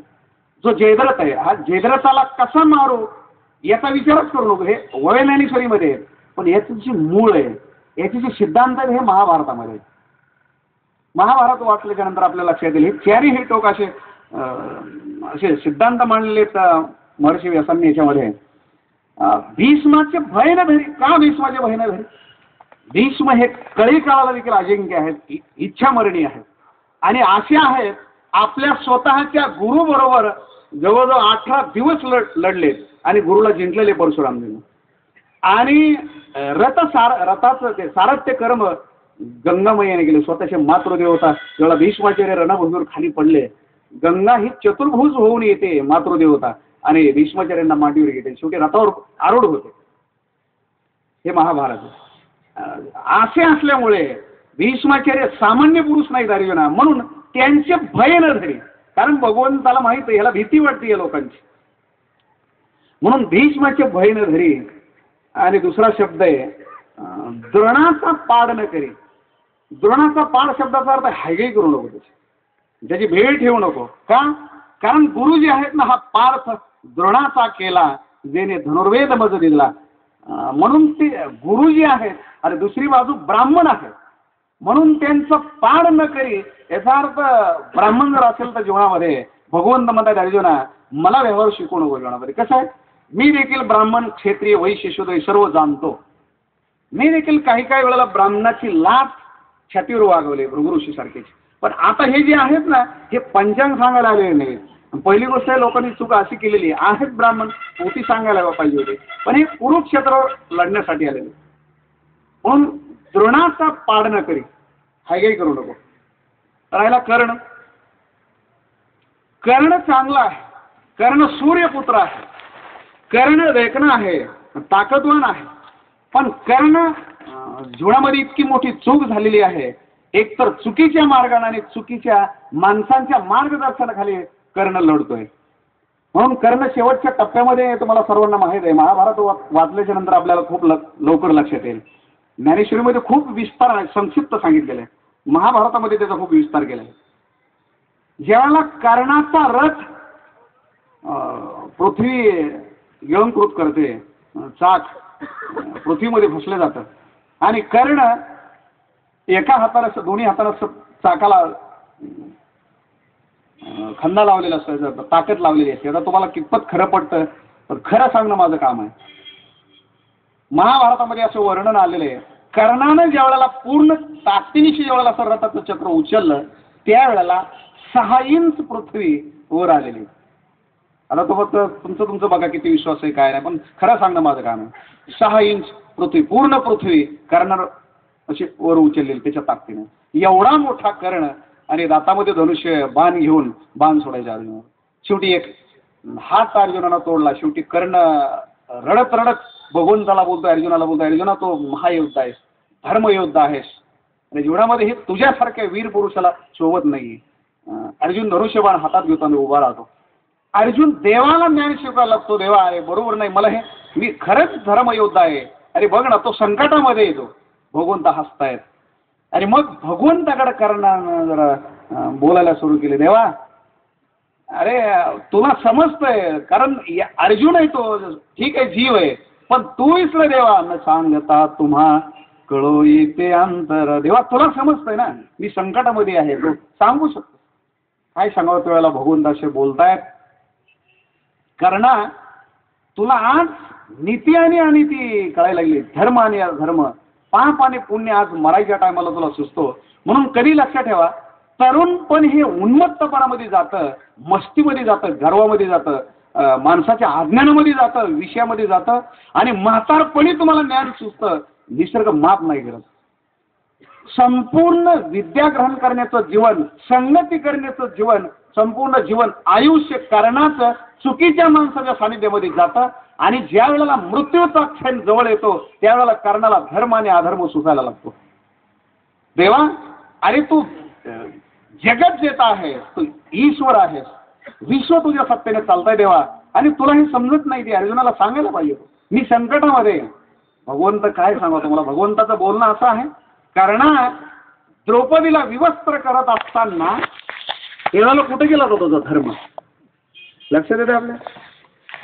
जो जयद्रथ आहे हा जयद्रथाला कसा मारू याचा विचारच करू नको. हे वय ज्ञानेश्वरीमध्ये आहे, पण याची जी मूळ आहे, याचे जे सिद्धांत आहेत हे महाभारतामध्ये आहेत. महाभारत वाचल्याच्या नंतर आपल्याला लक्षात येईल हे 4ही टोक असे सिद्धांत मांडलेले महर्षी व्यासांनी याच्यामध्ये. भीष्माचे भय न धरी. का भीष्माचे भय न धरी? भीष्म हे कळी काळाला देखील अजिंक्य आहेत, इच्छामरणी आहेत. आणि असे आहेत आपल्या स्वतःच्या गुरुबरोबर जवळजवळ 18 दिवस लढले आणि गुरुला जिंकलेले परशुरामदेव. आणि रथाचं ते सारथ्य कर्म गंगामय्याने केले. स्वतःचे मातृदेवता जेव्हा भीष्माचार्य रणभूमीवर खाली पडले, गंगा ही चतुर्भुज होऊन येते मातृदेवता आणि भीष्माचार्यांना मांडीवर घेते. शेवटी रथावर आरूढ होते. हे महाभारत. असे असल्यामुळे भीष्माचार्य सामान्य पुरुष नाहीत अर्जुना, म्हणून त्यांचे भय न धरी. कारण भगवंताला माहित आहे याला भीती वाटते या लोकांची, म्हणून भीष्माचे भय न धरी. आणि दुसरा शब्द आहे द्रोणाचा पाड न करी. द्रोणाचा पाड शब्दाचा अर्थ हायगाई करू नको, त्याची भेट ठेवू नको. का? कारण गुरु जे आहेत ना, हा पार्थ द्रोणाचा केला जेने धनुर्वेद मज दिला. म्हणून ते गुरु जे आहेत आणि दुसरी बाजू ब्राह्मण आहेत, म्हणून त्यांचं पाड न करी. याचा अर्थ ब्राह्मण जर असेल तर जीवनामध्ये भगवंत म्हणतात अर्जुना मला व्यवहार शिकवू नको जीवनामध्ये. कसं आहे, मी देखील ब्राह्मण क्षत्रिय वैश्य शूद्र सर्व जाणतो. मी देखील काही काही वेळेला ब्राह्मणाची लाच छातीवर वागवले भृगु ऋषी सारखेची. पण आता हे जे आहेत ना, हे पंचांग सांगायला आलेले नाहीत. पहिली गोष्ट आहे लोकांनी चूक अशी केलेली आहे, आहेत ब्राह्मण पोथी सांगायला पाहिजे होते, पण हे कुरुक्षेत्रावर लढण्यासाठी आलेले. म्हणून द्रोणाचा पाड न करी, हायगाई करू नको. राहिला कर्ण. कर्ण चांगला आहे, कर्ण सूर्यपुत्र आहे, कर्ण देखणं आहे, ताकदवान आहे. पण कर्ण जीवनामध्ये इतकी मोठी चूक झालेली आहे, एक तर चुकीच्या मार्गाने आणि चुकीच्या माणसांच्या मार्गदर्शनाखाली कर्ण लढतोय. म्हणून कर्ण शेवटच्या टप्प्यामध्ये तुम्हाला सर्वांना माहीत आहे, महाभारत वाचल्याच्या नंतर आपल्याला खूप लवकर लक्षात येईल. ज्ञानेश्वरीमध्ये खूप विस्तार आहे, संक्षिप्त सांगितलेलं आहे. महाभारतामध्ये त्याचा खूप विस्तार केला आहे. ज्यावेळेला कर्णाचा रथ पृथ्वी गिळंकृत करते, चाक पृथ्वीमध्ये घुसले जातं आणि कर्ण एका हाताला दोन्ही हाताला चाकाला खंदा लावलेला असतो, ताकद लावलेली असते. आता तुम्हाला कितपत खरं पडतं, पण खरं सांगणं माझं काम आहे. महाभारतामध्ये असं वर्णन आलेलं आहे, कर्णानं ज्या वेळेला पूर्ण ताकदीनिशी ज्या वेळेला असं रथाचं चक्र उचललं, त्यावेळेला 6 इंच पृथ्वी वर आलेली. आता तो फक्त तुमचं बघा किती विश्वास आहे काय नाही, पण खरं सांगणं माझं काम आहे. 6 इंच पृथ्वी, पूर्ण पृथ्वी कर्णानं अशी वर उचललेली त्याच्या ताकदीनं. एवढा मोठा कर्ण आणि दातामध्ये धनुष्य बाण घेऊन बाण सोडायचा अर्जुनावर. शेवटी एक हात अर्जुनानं तोडला. शेवटी कर्ण रडत रडत भगवंताला बोलतोय, अर्जुनाला बोलतोय, अर्जुना तो महायोद्धा आहेस, धर्मयोद्धा आहेस आणि जीवनामध्ये हे तुझ्यासारख्या वीर पुरुषाला शोभत नाही. अर्जुन धनुष्यबाण हातात घेतो आणि उभा राहतो. अर्जुन देवाला ज्ञान शिकायला लागतो, देवा आहे बरोबर नाही, मला हे मी खरंच धर्मयोद्धा आहे. अरे बघ ना, तो संकटामध्ये येतो, भगवंत हसतायत. आणि मग भगवंताकडे कर्णानं जरा बोलायला सुरू केले, देवा अरे तुला समजतंय, कारण अर्जुन आहे तो ठीक आहे, जीव आहे, पण तू इसलं देवा न सांगता तुम्हा कळो येते अंतर. देवा तुला समजतंय ना मी संकटामध्ये आहे, तो सांगू शकतो. काय सांगावं त्यावेळेला भगवंताशी बोलतायत, कर्णा तुला आज नीती आणि अनिती कळायला लागली, धर्म आणि अधर्म, पाप आणि पुण्य आज मरायच्या टायमाला तुला सुचतो. म्हणून कधी लक्षात ठेवा, तरुणपण हे उन्मत्तपणामध्ये जातं, मस्तीमध्ये जातं, गर्वामध्ये जातं, माणसाच्या अज्ञानामध्ये जातं, विषयामध्ये जातं आणि म्हातारपणी तुम्हाला ज्ञान सुचतं. निसर्ग माफ नाही करत. संपूर्ण विद्या ग्रहण करण्याचं जीवन, संगती करण्याचं जीवन, संपूर्ण जीवन आयुष्य कर्णाचं चुकीच्या माणसाच्या सानिध्यामध्ये जातं आणि ज्या वेळेला मृत्यूचा क्षण जवळ येतो त्यावेळेला कर्णाला धर्म आणि अधर्म सुचायला लागतो. देवा अरे तू जगत जेता आहेस, तू ईश्वर आहेस, विश्व तुझ्या सत्तेने चालतंय देवा, आणि तुला हे समजत नाही. ते अर्जुनाला सांगायला पाहिजे, मी संकटामध्ये. भगवंत काय सांगा तुम्हाला, भगवंताचं बोलणं असं आहे, कर्णा द्रौपदीला विवस्त्र करत असताना त्यावेळेला कुठे गेला होता तुझा धर्म, लक्षात येते आपल्या.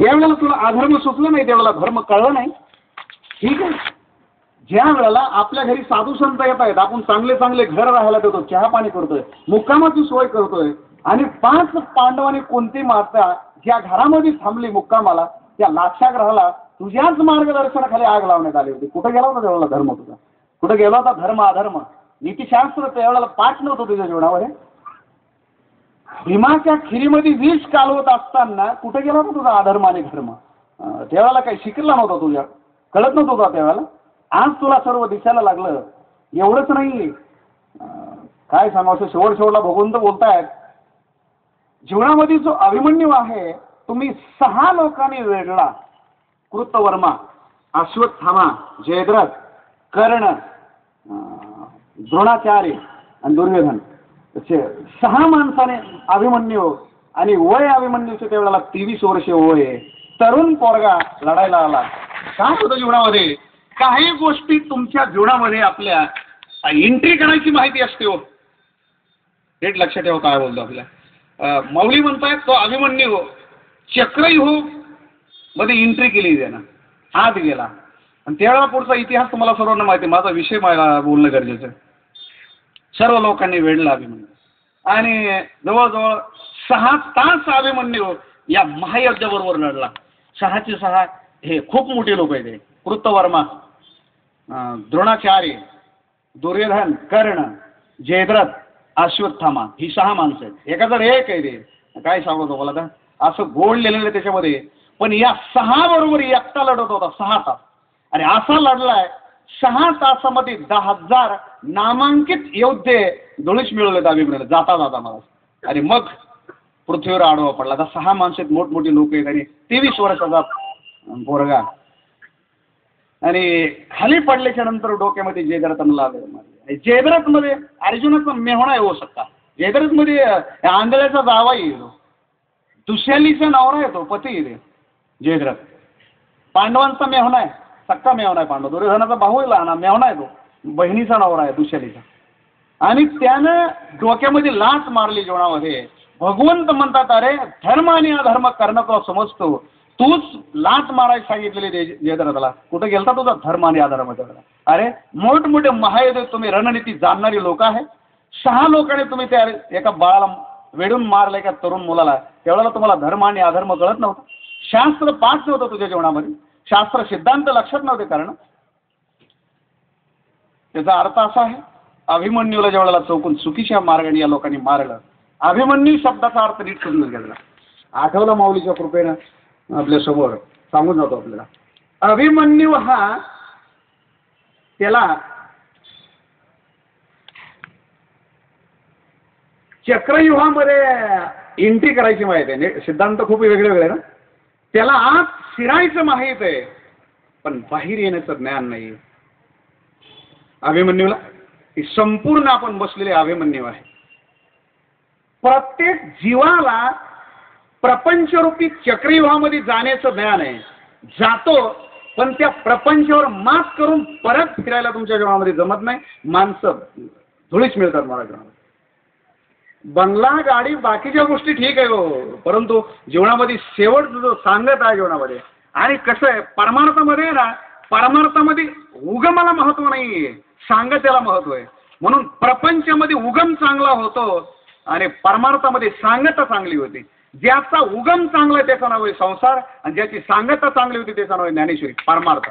यावेळेला तुला अधर्म सुचलं नाही, त्यावेळेला धर्म कळलं नाही. ठीक आहे, ज्या वेळेला आपल्या घरी साधू संत येत आहेत, आपण चांगले चांगले घर राहायला देतो, चहा पाणी करतोय, मुक्कामाची सोय करतोय, आणि 5 पांडवांनी कोणती माता ज्या घरामध्ये थांबली मुक्कामाला, त्या लाक्षागृहाला तुझ्याच मार्गदर्शनाखाली आग लावण्यात आली होती. कुठे गेला होता त्यावेळेला धर्म तुझा, कुठे गेला होता धर्म अधर्म, नीतिशास्त्र त्यावेळेला पाठ नव्हतं तुझ्या जीवनावर. भीमाच्या खिरीमध्ये विष कालवत असताना कुठे गेला होता तुझा अधर्म आणि धर्म? त्यावेळेला काही शिकला नव्हता, तुझ्या कळत नव्हतं तुझा त्यावेळेला. आज तुला सर्व दिसायला लागलं. एवढंच नाही, काय सांगावं, शेवटला भगवंत बोलतायत, जीवनामध्ये जो अभिमन्यू आहे तुम्ही 6 लोकांनी वेढला. कृतवर्मा, अश्वत्थामा, जयद्रथ, कर्ण, द्रोणाचार्य आणि दुर्योधन, 6 माणसाने अभिमन्यू. आणि वय अभिमन्यूचे त्यावेळेला 23 वर्षे वय. तरुण पोरगा लढायला आला. काय होतं जीवनामध्ये, काही गोष्टी तुमच्या जीवनामध्ये आपल्या एंट्री करायची माहिती असते हो. हेच लक्षात ठेवा काय बोलतो आपल्या. माऊली म्हणतायत तो अभिमन्यू चक्रव्यूह मध्ये एंट्री केली त्यानं, आत गेला. आणि त्यावेळेला पुढचा इतिहास तुम्हाला सर्वांना माहिती आहे. माझा विषय मला बोलणं गरजेचं. सर्व लोकांनी वेढला अभिमन्यू आणि जवळजवळ 6 तास अभिमन्यू या महायज्ञाबरोबर लढला. 6चे 6 हे खूप मोठे लोक आहेत. कृतवर्मा, द्रोणाचार्य, दुर्योधन, कर्ण, जयद्रथ, अश्वत्थामा, ही 6 माणसं आहेत. एखादं एक आहे ते, काय सांगतो मला का, असं गोड लिहिलेलं त्याच्यामध्ये. पण या 6 बरोबर एकटा लढत होता 6 तास. आणि असा लढलाय 6 तासामध्ये 10,000 नामांकित योद्धे धुळीस मिळवले अभिमन्यूला जाता जाता मला. आणि मग पृथ्वीवर आडवा पडला. आता 6 माणसं आहेत, मोठमोठी लोक आहेत आणि 23 वर्षाचा पोरगा. आणि खाली पडल्याच्या नंतर डोक्यामध्ये जयद्रथानं लागलं. जयद्रथ मध्ये अर्जुनाचा मेहणा येऊ शकता. जयद्रथ मध्ये आंधळ्याचा जावा येतो, दुशालीचा नवरा येतो, पती येते जयद्रथ. पांडवांचा मेहणा आहे, सक्का मेहणा आहे पांडव. दुर्योधनाचा भाऊ लहान मेहणा येतो, बहिणीचा नवरा आहे दुशालीचा. आणि त्यानं डोक्यामध्ये लाच मारली जीवनामध्ये. भगवंत म्हणतात, अरे धर्म आणि अधर्म करणं तुला समजतो, तूच लाच मारायला सांगितलेली जयद्रथाला. कुठे गेलता तुझा धर्म आणि अधर्म? अरे मोठमोठे महायुद्ध तुम्ही रणनीती जाणणारी लोक आहे. 6 लोकांनी तुम्ही त्या एका बाळाला वेडून मारलं, एका तरुण मुलाला. त्यावेळेला तुम्हाला धर्म आणि अधर्म कळत नव्हतं. शास्त्र पाठ नव्हतं तुझ्या जीवनामध्ये, शास्त्र सिद्धांत लक्षात नव्हते. कारण त्याचा अर्थ असा आहे, अभिमन्यूला ज्या वेळेला चौकून चुकीच्या मार्गाने या लोकांनी मारलं. अभिमन्यू शब्दाचा अर्थ नीट समजून घेतला. आठवला माऊलीच्या कृपेनं आपल्या समोर सांगून जातो आपल्याला. अभिमन्यू हा त्याला चक्रव्यूहामध्ये एंट्री करायची माहिती आहे. सिद्धांत खूप वेगळे वेगळे ना. त्याला आत शिरायचं माहीत आहे, पण बाहेर येण्याचं ज्ञान नाही अभिमन्यूला. संपूर्ण आपण बसलेले अभिमन्यू आहे. प्रत्येक जीवाला प्रपंचरूपी चक्रव्यूहामध्ये जाण्याचं ज्ञान आहे. जातो, पण त्या प्रपंचावर मात करून परत फिरायला तुमच्या जीवनामध्ये जमत नाही. माणसं धुळीच मिळतात मला जीवनामध्ये. बंगला, गाडी, बाकीच्या गोष्टी ठीक आहे हो, परंतु जीवनामध्ये शेवट जो सांगत आहे जीवनामध्ये. आणि कसं आहे परमार्थामध्ये ना, परमार्थामध्ये उगमाला महत्व नाहीये, सांगत्याला महत्व आहे. म्हणून प्रपंचामध्ये उगम चांगला होतो आणि परमार्थामध्ये सांगता चांगली होती. ज्याचा उगम चांगला आहे त्याचं नाव आहे संसार, आणि ज्याची सांगता चांगली होती त्याचं नाव आहे ज्ञानेश्वरी, परमार्थ.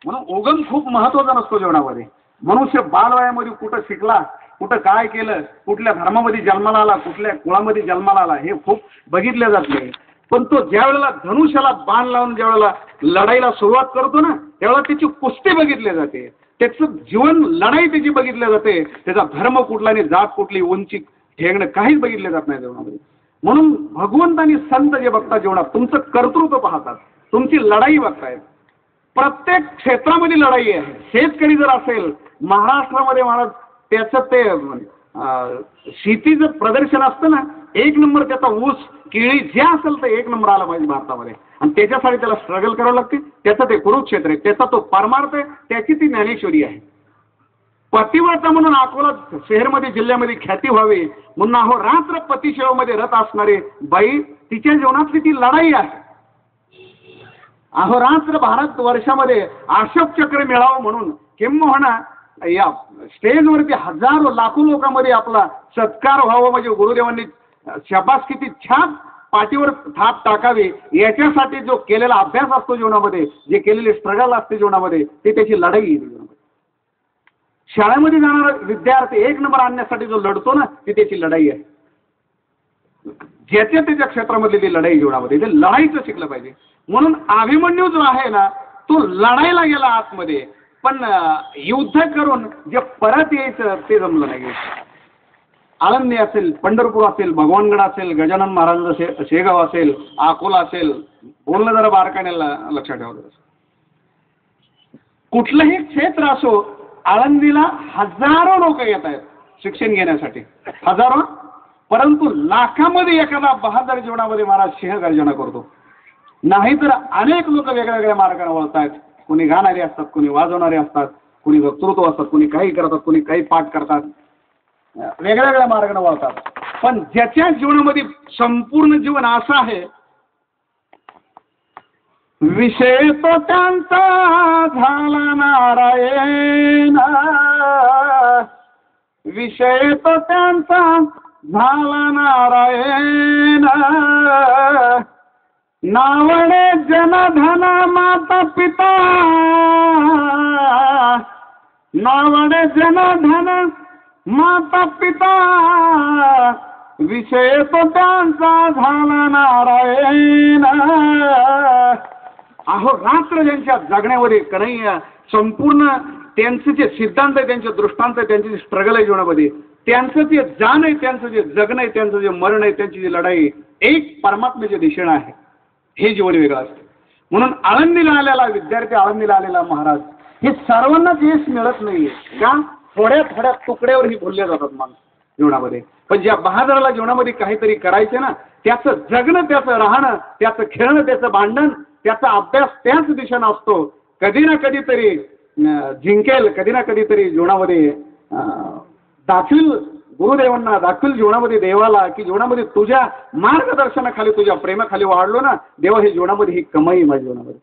म्हणून उगम खूप महत्वाचा नसतो जीवनामध्ये. मनुष्य बालवयामध्ये कुठं शिकला, कुठं काय केलं, कुठल्या धर्मामध्ये जन्माला आला, कुठल्या कुळामध्ये जन्माला आला, हे खूप बघितलं जात नाही. पण तो ज्या वेळेला धनुष्याला बाण लावून ज्या वेळेला लढाईला सुरुवात करतो ना, त्यावेळेला त्याची कुस्ती बघितली जाते, त्याचं जीवन लढाई त्याची बघितली जाते. त्याचा धर्म कुठला आणि जात कुठली, उंची ठेंगणं काहीच बघितलं जात नाही जीवनामध्ये. म्हणून भगवंत आणि संत जे बघतात जीवनात, तुमचं कर्तृत्व पाहतात, तुमची लढाई बघतायत. प्रत्येक क्षेत्रामध्ये लढाई आहे. शेतकरी जर असेल महाराष्ट्रामध्ये, महाराज त्याचं ते शेतीचं प्रदर्शन असतं ना, 1 नंबर त्याचा ऊस, केळी जे असेल तर 1 नंबर आला पाहिजे भारतामध्ये. आणि त्याच्यासाठी त्याला स्ट्रगल करावं लागते. त्याचं ते कुरुक्षेत्र आहे, त्याचा तो परमार्थ आहे, त्याची ती ज्ञानेश्वरी आहे. पतिव्रता म्हणून अकोला शहरमध्ये जिल्ह्यामध्ये ख्याती व्हावी म्हणून अहोरात्र पतिसेवेमध्ये रत असणारी बाई, तिच्या जीवनातली ती लढाई आहे. अहोरात्र भारत वर्षामध्ये अशोक चक्र मिळावं म्हणून किंबहुना या स्टेजवरती हजारो लाखो लोकांमध्ये आपला सत्कार व्हावा, म्हणजे गुरुदेवांनी शाबास किती छान पाठीवर थाप टाकावी याच्यासाठी जो केलेला अभ्यास असतो जीवनामध्ये, जे केलेले स्ट्रगल असते जीवनामध्ये, ते त्याची लढाई आहे जीवनामध्ये. शाळेमध्ये जाणारा विद्यार्थी 1 नंबर आणण्यासाठी जो लढतो ना, ती त्याची लढाई आहे. ज्याच्या त्याच्या क्षेत्रामधली ती लढाई जीवनामध्ये, ते लढाईचं शिकलं पाहिजे. म्हणून अभिमन्यू जो आहे ना, तो लढायला गेला आतमध्ये, पण युद्ध करून जे परत यायचं ते जमलं नाही. आळंदी असेल, पंढरपूर असेल, भगवानगड असेल, गजानन महाराजांचं शेगाव असेल, अकोला असेल, बोलणं जरा बारकाईने लक्षात ठेवायचं. कुठलंही क्षेत्र असो, आळंदीला हजारो लोक येत आहेत शिक्षण घेण्यासाठी, हजारो. परंतु लाखामध्ये एखादा बहादर जीवनामध्ये महाराज सिंह गर्जना करतो. नाहीतर अनेक लोक वेगळ्या वेगळ्या मार्गाने वळत आहेत. कोणी गाणारे असतात, कोणी वाजवणारे असतात, कोणी वक्तृत्व असतात, कोणी काही करतात, कोणी काही पाठ करतात, वेगळ्या वेगळ्या मार्गाने वळतात. पण ज्याच्या जीवनामध्ये संपूर्ण जीवन असं आहे, विषय तो त्यांचा झाला नारायण, विषय तो त्यांचा झाला नारायण, नावडे जनधन माता पिता, नावडे जनधन माता पिता, विषय तो त्यांचा झाला नारायण. अहो रात्र ज्यांच्या जगण्यामध्ये कन्हैया संपूर्ण त्यांचं जे सिद्धांत आहे, त्यांचे दृष्टांत आहे, त्यांचे जे स्ट्रगल आहे जीवनामध्ये, त्यांचं जे जाण आहे, त्यांचं जे जगणं आहे, त्यांचं जे मरण आहे, त्यांची जी लढाई एक परमात्म्याच्या दिशेनं आहे. हे जीवन वेगळं असतं. म्हणून आळंदीला आलेला विद्यार्थी, आळंदीला आलेला महाराज, हे सर्वांनाच यश मिळत नाहीये. का? थोड्या थोड्या तुकड्यावरही भुलले जातात माणूस जीवनामध्ये. पण ज्या बहादराला जीवनामध्ये काहीतरी करायचं ना, त्याचं जगणं, त्याचं राहणं, त्याचं खेळणं, त्याचं भांडण, त्याचा अभ्यास त्याच दिशेनं असतो. कधी ना कधीतरी जिंकेल, कधी ना कधीतरी जीवनामध्ये दाखवील गुरुदेवांना, दाखवील जीवनामध्ये देवाला, की जीवनामध्ये तुझ्या मार्गदर्शनाखाली, तुझ्या प्रेमाखाली वाढलो ना देवा, हे जीवनामध्ये ही कमाई माझ्या जीवनामध्ये.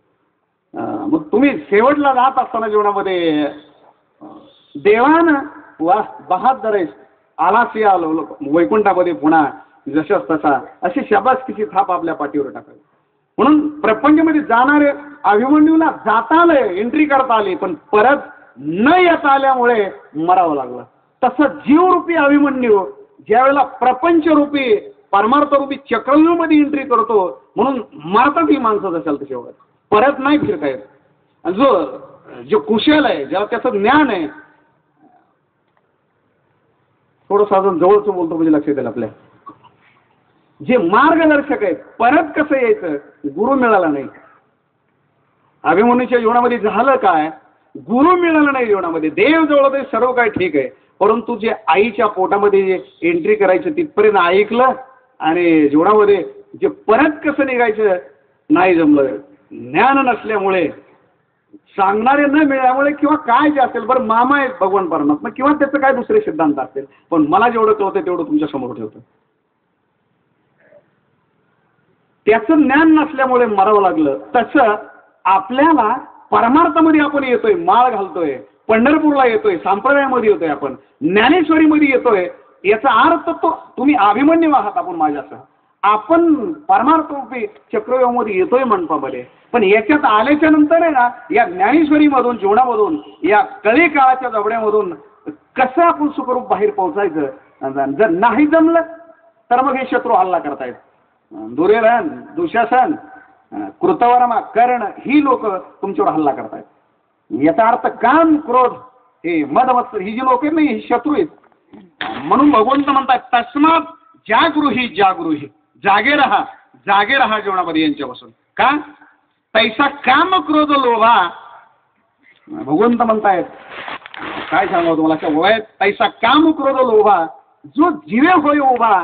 मग तुम्ही शेवटला जात असताना जीवनामध्ये देवानं वा बहादर आहेस, आलासी आलो वैकुंठामध्ये पुन्हा जशाच तसा, अशी शाबासकीची थाप आपल्या पाठीवर टाकावी. म्हणून प्रपंचमध्ये जाणारे अभिमन्यूला जाता आलंय, एंट्री करता आली, पण परत न येता आल्यामुळे मरावं लागलं. तसं जीवरूपी अभिमन्यू ज्यावेळेला प्रपंचरूपी परमार्थरूपी चक्रव्यूहमध्ये एंट्री करतो, म्हणून मारतात ही माणसं जशाल तशी वगैरे, परत नाही फिरता येत. जो कुशल आहे, ज्याला त्याचं ज्ञान आहे, थोडंसं अजून जवळचं बोलतो म्हणजे लक्षात येईल आपल्या, जे मार्गदर्शक आहेत, परत कसं यायचं, गुरु मिळाला नाही. अभिमन्यूच्या जीवनामध्ये झालं काय, गुरु मिळाला नाही जीवनामध्ये. देव जवळ तरी सर्व काय ठीक आहे, परंतु जे आईच्या पोटामध्ये जे एंट्री करायचं तिथपर्यंत ऐकलं, आणि जीवनामध्ये जे परत कसं निघायचं नाही जमलं. ज्ञान नसल्यामुळे, सांगणारे न मिळाल्यामुळे, किंवा काय जे असेल, बरं मामा आहेत भगवान परमात्मा, किंवा त्याचं काय दुसरे सिद्धांत असतील, पण मला जेवढं कळतं तेवढं तुमच्या समोर ठेवतं. त्याचं ज्ञान नसल्यामुळे मरावं लागलं. तसं आपल्याला परमार्थामध्ये आपण येतोय, माळ घालतोय, पंढरपूरला येतोय, संप्रदायामध्ये येतोय, आपण ज्ञानेश्वरीमध्ये येतोय, याचा अर्थ तो तुम्ही अभिमन्यू आहात. आपण माझ्यासह आपण परमार्थरूपी चक्रव्यूहामध्ये येतोय मंडपामध्ये. पण याच्यात आल्याच्या नंतर आहे ना, या ज्ञानेश्वरीमधून, जीवनामधून, या कळी काळाच्या जबड्यामधून कसं आपण सुखरूप बाहेर पोहोचायचं. जर नाही जमलं तर मग हे शत्रू हल्ला करतायत. दुर्योधन, दुःशासन, कृतवर्मा, कर्ण ही लोक तुमच्यावर हल्ला करतायत. याचा अर्थ काम, क्रोध, हे मदमत्सर ही जी लोक आहेत ना, ही शत्रू आहेत. म्हणून भगवंत म्हणतात, तस्मात जागृही जागृही, जागे रहा, जागे रहा जीवनामध्ये यांच्यापासून. का? तैसा काम क्रोध लोभा, भगवंत म्हणतायत, काय सांगावं तुम्हाला वयात, तैसा काम क्रोध लोभा, जो जीवे होय उभा,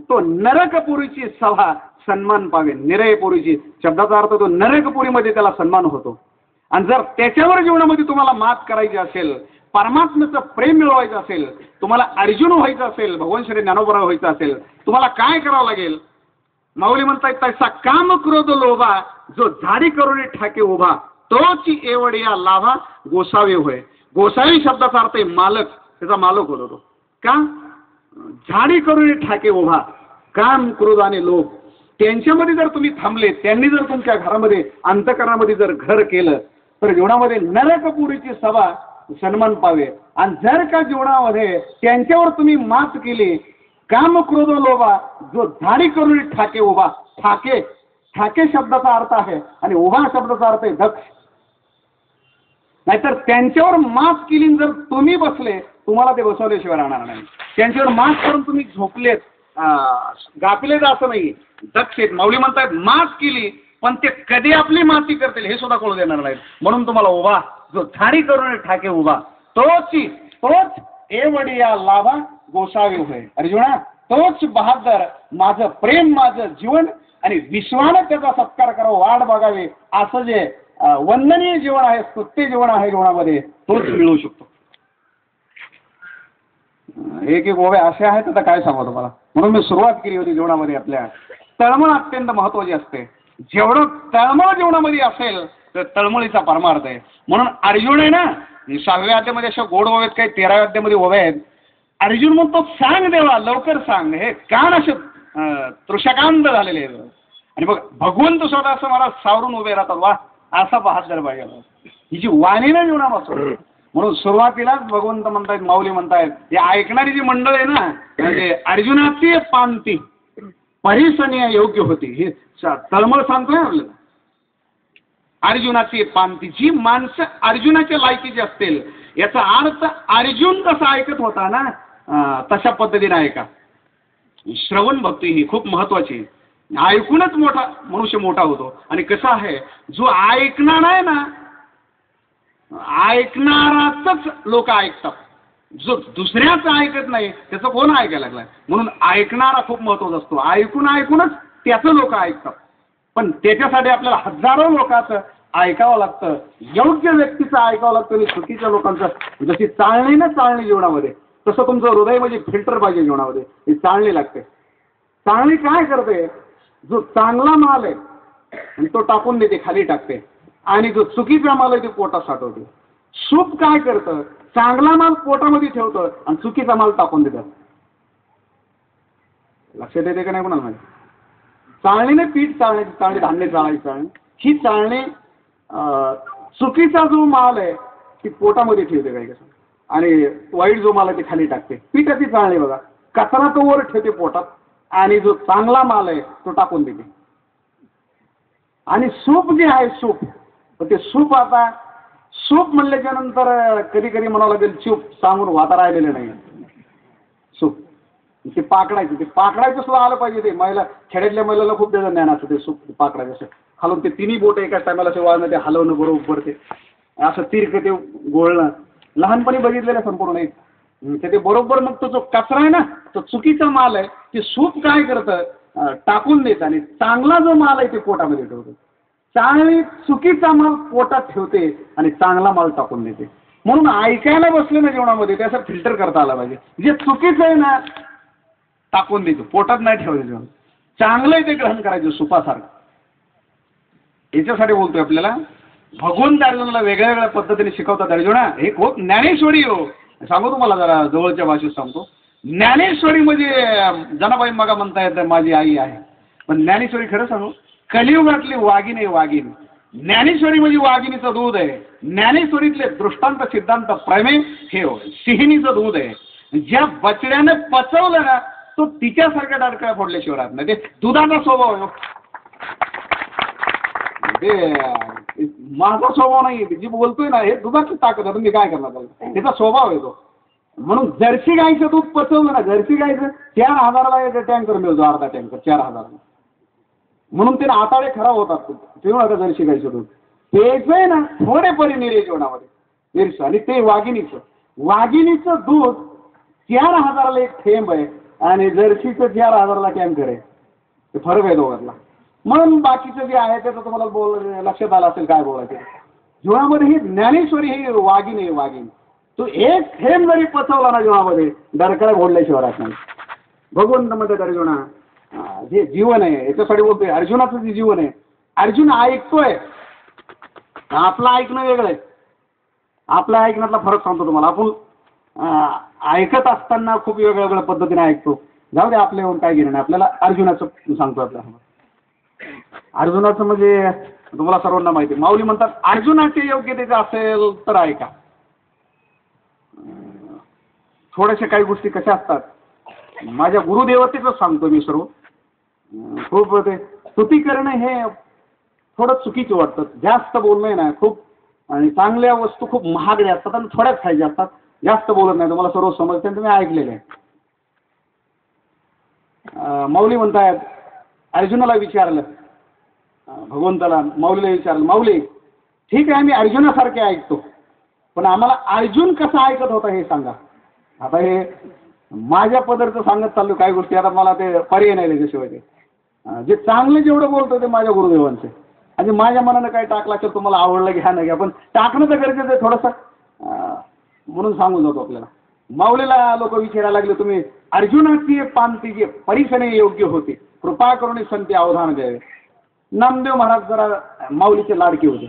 तो नरकपुरीची सभा सन्मान पावे. निरयपुरीची शब्दाचा अर्थ तो नरकपुरीमध्ये त्याला सन्मान होतो. आणि जर त्याच्यावर जीवनामध्ये तुम्हाला मात करायची असेल, परमात्म्याचं प्रेम मिळवायचं असेल, तुम्हाला अर्जुन व्हायचं असेल, भगवान श्री ज्ञानोबा व्हायचं असेल, तुम्हाला काय करावं लागेल? माऊली म्हणतायत, तसा काम क्रोध लोभा, जो झाडी करून ठाके उभा, तोची एवढ्या लाभा गोसावी होय. गोसावी शब्दाचा अर्थ आहे मालक, त्याचा मालक होतो तो. का? झाडी करून ठाके उभा, काम, क्रोध आणि लोभ त्यांच्यामध्ये जर तुम्ही थांबले, त्यांनी जर तुमच्या घरामध्ये, अंतःकरणामध्ये जर घर केलं, तर जीवनामध्ये नरकपुरीची सभा सन्मान पावे. आणि जर का जीवनामध्ये त्यांच्यावर तुम्ही मात केली, काम क्रोध लोभा जो धाडी करून ठाके उभा. ठाके ठाके शब्दाचा अर्थ आहे आणि उभा शब्दाचा अर्थ आहे दक्ष. नाहीतर त्यांच्यावर मात केली जर तुम्ही बसले, तुम्हाला ते बसवल्याशिवाय राहणार नाही. त्यांच्यावर मात करून तुम्ही झोपलेत, गापलेत असं नाही. दक्ष आहेत. माऊली म्हणतात मात केली पण ते कधी आपली माती करतील हे सुद्धा कळू देणार नाहीत. म्हणून तुम्हाला उभा जो धाडी करून ठाके उभा तोच एवढिया लाभा गोसावी होय. अर्जुना तोच बहादर माझं प्रेम माझं जीवन आणि विश्वानं त्याचा सत्कार करावा, वाट बघावे असं जे वंदनीय जीवन आहे, स्तुत्य जीवन आहे जीवनामध्ये, तोच मिळू शकतो. एक एक ओव्या असे आहेत आता काय सांगू तुम्हाला. म्हणून मी सुरुवात केली होती जीवनामध्ये आपल्या. तळमळ अत्यंत महत्वाची असते. जेवढं तळमळ जीवनामध्ये असेल तर तळमळीचा परमार्थ आहे. म्हणून अर्जुन आहे ना, 6व्या अध्यामध्ये अशा गोड ओव्यात काही 13व्या अध्यामध्ये ओव्या आहेत. अर्जुन म्हणतो सांग देवा लवकर सांग. हे कान असे तृषकांत झालेले आहेत. आणि बघ भगवंत स्वतः असं मला सावरून उभे राहतात. वा असा बहादर पाहिजे. ही जी वाणी ना जीवनापासून. म्हणून सुरुवातीलाच भगवंत म्हणतायत, माऊली म्हणतायत, हे ऐकणारी जी मंडळ आहे ना, म्हणजे अर्जुनाची पांती परिसनीय योग्य होती. हे तळमळ सांगतोय आपल्याला. अर्जुनाची पांती जी माणसं अर्जुनाच्या लायकीची असतील, याचा अर्थ अर्जुन कसा ऐकत होता ना तशा पद्धतीने ऐका. श्रवण भक्ती ही खूप महत्वाची. ऐकूनच मोठा मनुष्य मोठा होतो. आणि कसं आहे, जो ऐकणार आहे ना, ऐकणाराच लोक ऐकतात. जो दुसऱ्याचं ऐकत नाही त्याचं कोण ऐकायला लागलाय. म्हणून ऐकणारा खूप महत्वाचा असतो. ऐकूनच त्याचं लोक ऐकतात. पण त्याच्यासाठी आपल्याला हजारो लोकांचं ऐकावं लागतं. योग्य व्यक्तीचं ऐकावं लागतं आणि चुकीच्या लोकांचं. जशी चाळणी ना चाळणी जीवनामध्ये, तसं तुमचं हृदय म्हणजे फिल्टर पाहिजे जीवनामध्ये. ही चाळणी लागते. चाळणी काय करते, जो चांगला माल आहे आणि तो टाकून देते, खाली टाकते. आणि जो चुकीचा माल आहे ते पोटात साठवते. सूप काय करतं, चांगला माल पोटामध्ये ठेवतं आणि चुकीचा माल टाकून देतात. लक्षात येते का नाही कोणाला माहिती. चाळणीने पीठ चाळण्याची, चाळणी धान्य चाळायची चाळणी. ही चाळणी चुकीचा जो माल आहे ती पोटामध्ये ठेवते काही कसं, आणि वाईट जो माल आहे ते खाली टाकते. पीठाची चाळणी बघा, कचरा तो वर ठेवते पोटात आणि जो चांगला माल आहे तो टाकून देते. आणि सूप जे आहे सूप, ते सूप आता सूप म्हणल्याच्या नंतर कधी कधी म्हणावं लागेल चूप सांगून वाता राहिलेले नाही. सूप ते पाकडायचं, ते पाकडायचं सुद्धा आलं पाहिजे. ते महिला खेड्यातल्या महिलाला खूप त्याचं ज्ञान असतं. ते सूप पाकडायचं असं खालून ते तिन्ही बोट एकाच टायमाला असे वाजणं, ते हलवणं बरोबर, ते असं तिरकं ते गोळणं लहानपणी बघितलेलं संपूर्ण एक. ते बरोबर मग तो जो कचरा आहे ना, तो चुकीचा माल आहे, ते सूप काय करतं टाकून देतं आणि चांगला जो माल आहे ते पोटामध्ये ठेवतो. चांगली चुकीचा माल पोटात ठेवते आणि चांगला माल टाकून देते. म्हणून ऐकायला बसले ना जीवनामध्ये त्याचं फिल्टर करता आलं पाहिजे. जे चुकीचं आहे ना टाकून देतो, पोटात नाही ठेवायचं. जेवण चांगलं आहे ते ग्रहण करायचं सुपासारखं. याच्यासाठी बोलतोय आपल्याला. भगवंत अर्जुनाला वेगळ्या वेगळ्या पद्धतीने शिकवतात. अर्जुना हे खूप ज्ञानेश्वरी हो. सांगू तुम्हाला जरा जवळच्या भाषेत सांगतो. ज्ञानेश्वरी म्हणजे जनाबाई मगा म्हणता येतं माझी आई आहे, पण ज्ञानेश्वरी खरं सांगू कलियुगातली वाघिणी आहे. वाघिणी ज्ञानेश्वरी म्हणजे वाघिणीचं दूध आहे. ज्ञानेश्वरीतले दृष्टांत सिद्धांत प्रमेय हे सिंहिणीचं दूध आहे. ज्या बछड्याने पचवलं ना तो तिच्यासारख्या डरकळ्या फोडल्याशिवाय राहत नाही. ते दुधाचा स्वभाव आहे. ते माझा स्वभाव नाही. जी बोलतोय ना हे दुधाची ताकद आहे. तुम्ही काय करणार त्याला, त्याचा स्वभाव आहे तो. म्हणून जर्सी गाईचं दूध पचवलं ना, जर्सी गाईचं 4000ला एक टँकर मिळतो, अर्धा टँकर 4000. म्हणून ते आताडे खराब होतात. तेव्हा आता जर्सी गाईचं दूध पेचंय ना थोडे परिनिरे जेवणामध्ये निरस. आणि ते वाघिणीचं दूध 4000ला एक थेंब आहे आणि जर्सीचं 4000ला टँकर आहे. ते फरक आहे दोघांना. म्हणून बाकीचं जे आहे त्याचं तुम्हाला लक्षात आलं असेल काय बोलायचं. जीवनामध्ये ही ज्ञानेश्वरी ही वाघिणी आहे. वाघिणी तो एक थेंब जरी पचवला ना जीवनामध्ये डरकळ्या फोडल्याशिवाय राहत नाही. भगवंत म्हणतात अर्जुना जे जीवन आहे याच्यासाठी बोलतोय. अर्जुनाचं जे जीवन आहे, अर्जुन ऐकतोय. आपलं ऐकणं वेगळं आहे. आपल्या ऐकण्यातला फरक सांगतो तुम्हाला. आपण ऐकत असताना खूप वेगळ्या वेगळ्या पद्धतीने ऐकतो. जाऊ दे आपल्या येऊन काय घेणं नाही. आपल्याला अर्जुनाचं सांगतो. आपल्याला अर्जुनाचं म्हणजे तुम्हाला सर्वांना माहिती आहे. माऊली म्हणतात अर्जुनाचे योग्यतेचं असेल तर ऐका. थोड्याशा काही गोष्टी कशा असतात, माझ्या गुरुदेवतेच सांगतो मी सर्व. खूप ते स्तुती करणं हे थोडं चुकीचं वाटतं. जास्त बोलणं ना खूप, आणि चांगल्या वस्तू खूप महागड्या असतात आणि थोड्याच खायच्या असतात. जास्त बोलत नाही, तुम्हाला सर्व समजते आणि तुम्ही ऐकलेलं आहे. माऊली म्हणतायत अर्जुनाला विचारलं, भगवंताला माऊलीला विचारलं, माऊली ठीक आहे आम्ही अर्जुनासारखे ऐकतो, पण आम्हाला अर्जुन कसा ऐकत होता हे सांगा. आता हे माझ्या पदरचं सांगत चाललो काही गोष्टी, आता मला ते पर्याय नाही त्याच्याशिवाय. ते जे चांगलं जेवढं बोलतो ते माझ्या गुरुदेवांचे, आणि माझ्या मनानं काही टाकला तर तुम्हाला आवडलं घ्या ना घ्या, पण टाकणं तर गरजेचं आहे थोडंसं, म्हणून सांगून जातो आपल्याला. माऊलीला लोक विचारायला लागले, तुम्ही अर्जुनाची पांती जे परीक्षणे योग्य होते, कृपा करून संती अवधान द्यावे. नामदेव महाराज जरा माऊलीचे लाडके होते.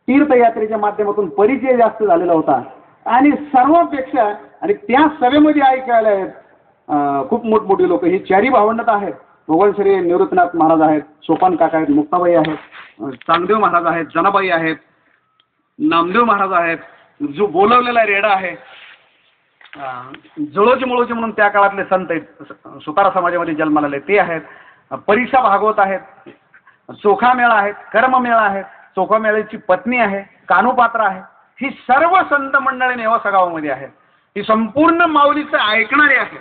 तीर्थयात्रेच्या माध्यमातून परिचय जास्त झालेला होता, आणि सर्वांपेक्षा आणि त्या सभेमध्ये ऐकायला आहेत खूप मोठमोठी लोक. ही चारी भावंडात आहेत. भगवान श्री निवृत्तीनाथ महाराज आहेत, सोपान काका आहेत, मुक्ताबाई आहेत, चांगदेव महाराज आहेत, जनाबाई आहेत, नामदेव महाराज आहेत, जो बोलवलेला रेडा आहे, जळोजी मुळोजी म्हणून त्या काळातले संत आहेत, सुतारा समाजामध्ये जन्माला आले ते आहेत, परीक्षा भागवत आहेत, चोखा मेळा आहेत, कर्ममेळा आहेत, चोखा मेळ्याची पत्नी आहे, कानुपात्र आहे. ही सर्व संत मंडळी नेवासा गावामध्ये आहेत. ही संपूर्ण माऊलीचं ऐकणारे आहे.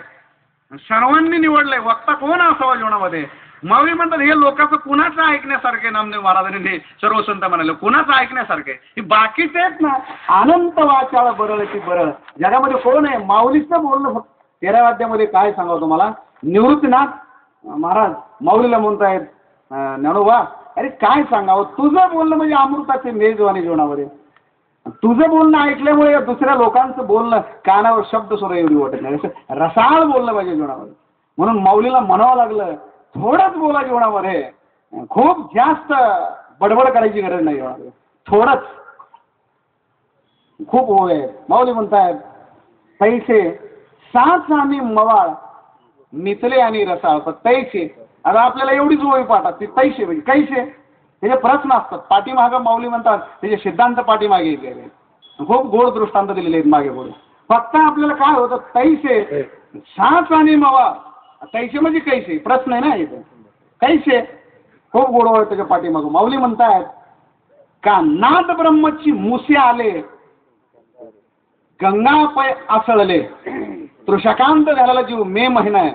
सर्वांनी निवडलंय वक्ता कोण असावा जीवनामध्ये. माऊली म्हणतात हे लोकांचं कुणाचं ऐकण्यासारखे. नामदेव महाराजांनी हे सर्व संत म्हणाले कुणाचं ऐकण्यासारखे. ही बाकीचे आहेत ना अनंत वाचाळ बरळची बरळ, जगामध्ये कोण आहे. माऊलीचं बोलणं फक्त 13व्या अध्यायामध्ये काय सांगावं तुम्हाला. निवृत्तीनाथ महाराज माऊलीला म्हणतायत, ज्ञानोबा अरे काय सांगावं, तुझं बोलणं म्हणजे अमृताचे मेजवानी जीवनामध्ये. तुझं बोलणं ऐकल्यामुळे दुसऱ्या लोकांचं बोलणं कानावर शब्द सुद्धा एवढी वाटत नाही. असं रसाळ बोललं पाहिजे जीवनामध्ये. म्हणून माऊलीला म्हणावं लागलं थोडंच बोला जीवनामध्ये, खूप जास्त बडबड करायची गरज नाही जीवनामध्ये, थोडंच. खूप ओळ आहे. माऊली म्हणतायत तैसे साच आणि मवाळ मितले आणि रसाळ, पण तैसे आता आपल्याला एवढीच ओळी पाठात ती तैसे म्हणजे कैसे, त्याचे प्रश्न असतात पाठीमागं. माऊली म्हणतात त्याचे सिद्धांत पाठीमागे गेले, खूप गोड दृष्टांत दिलेले आहेत मागे पुढे. फक्त आपल्याला काय होतं तैसे साच आणि मवाळ. कैसे म्हणजे कैसे प्रश्न आहे ना इथे. कैसे खूप गोड आहे त्याच्या पाठीमागं. माऊली म्हणतायत का नाद ब्रह्मची मुसे आले, गंगापय आसळले, तृषकांत झालेला जीव मे महिना आहे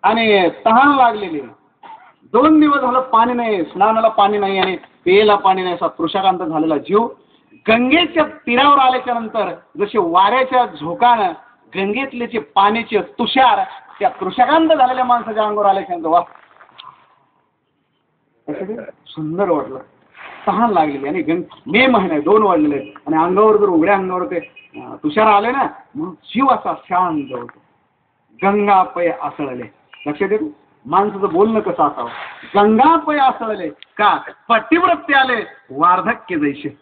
आणि तहान लागलेली. 2 दिवस झालं पाणी नाही, स्नानाला पाणी नाही आणि पेयला पाणी नाही, असा तृषकांत झालेला जीव गंगेच्या तीरावर आल्याच्या नंतर जसे वाऱ्याच्या झोकानं गंगेतले जे पाण्याचे तुषार त्या तृषकांत झालेल्या माणसाच्या अंगावर आल्याच्या नंतर वा सुंदर वाटलं. तहान लागलेली आणि मे महिना 2 वाजलेले आणि अंगावर जर उघड्या अंगावर ते तुषार आले ना मग जीव असा शांत होतो. गंगापय आसळले. लक्षात येतो माणसाचं बोलणं कसं असावं. गंगापय आसळले का पतिव्रते आले वार्धक्य जैसे.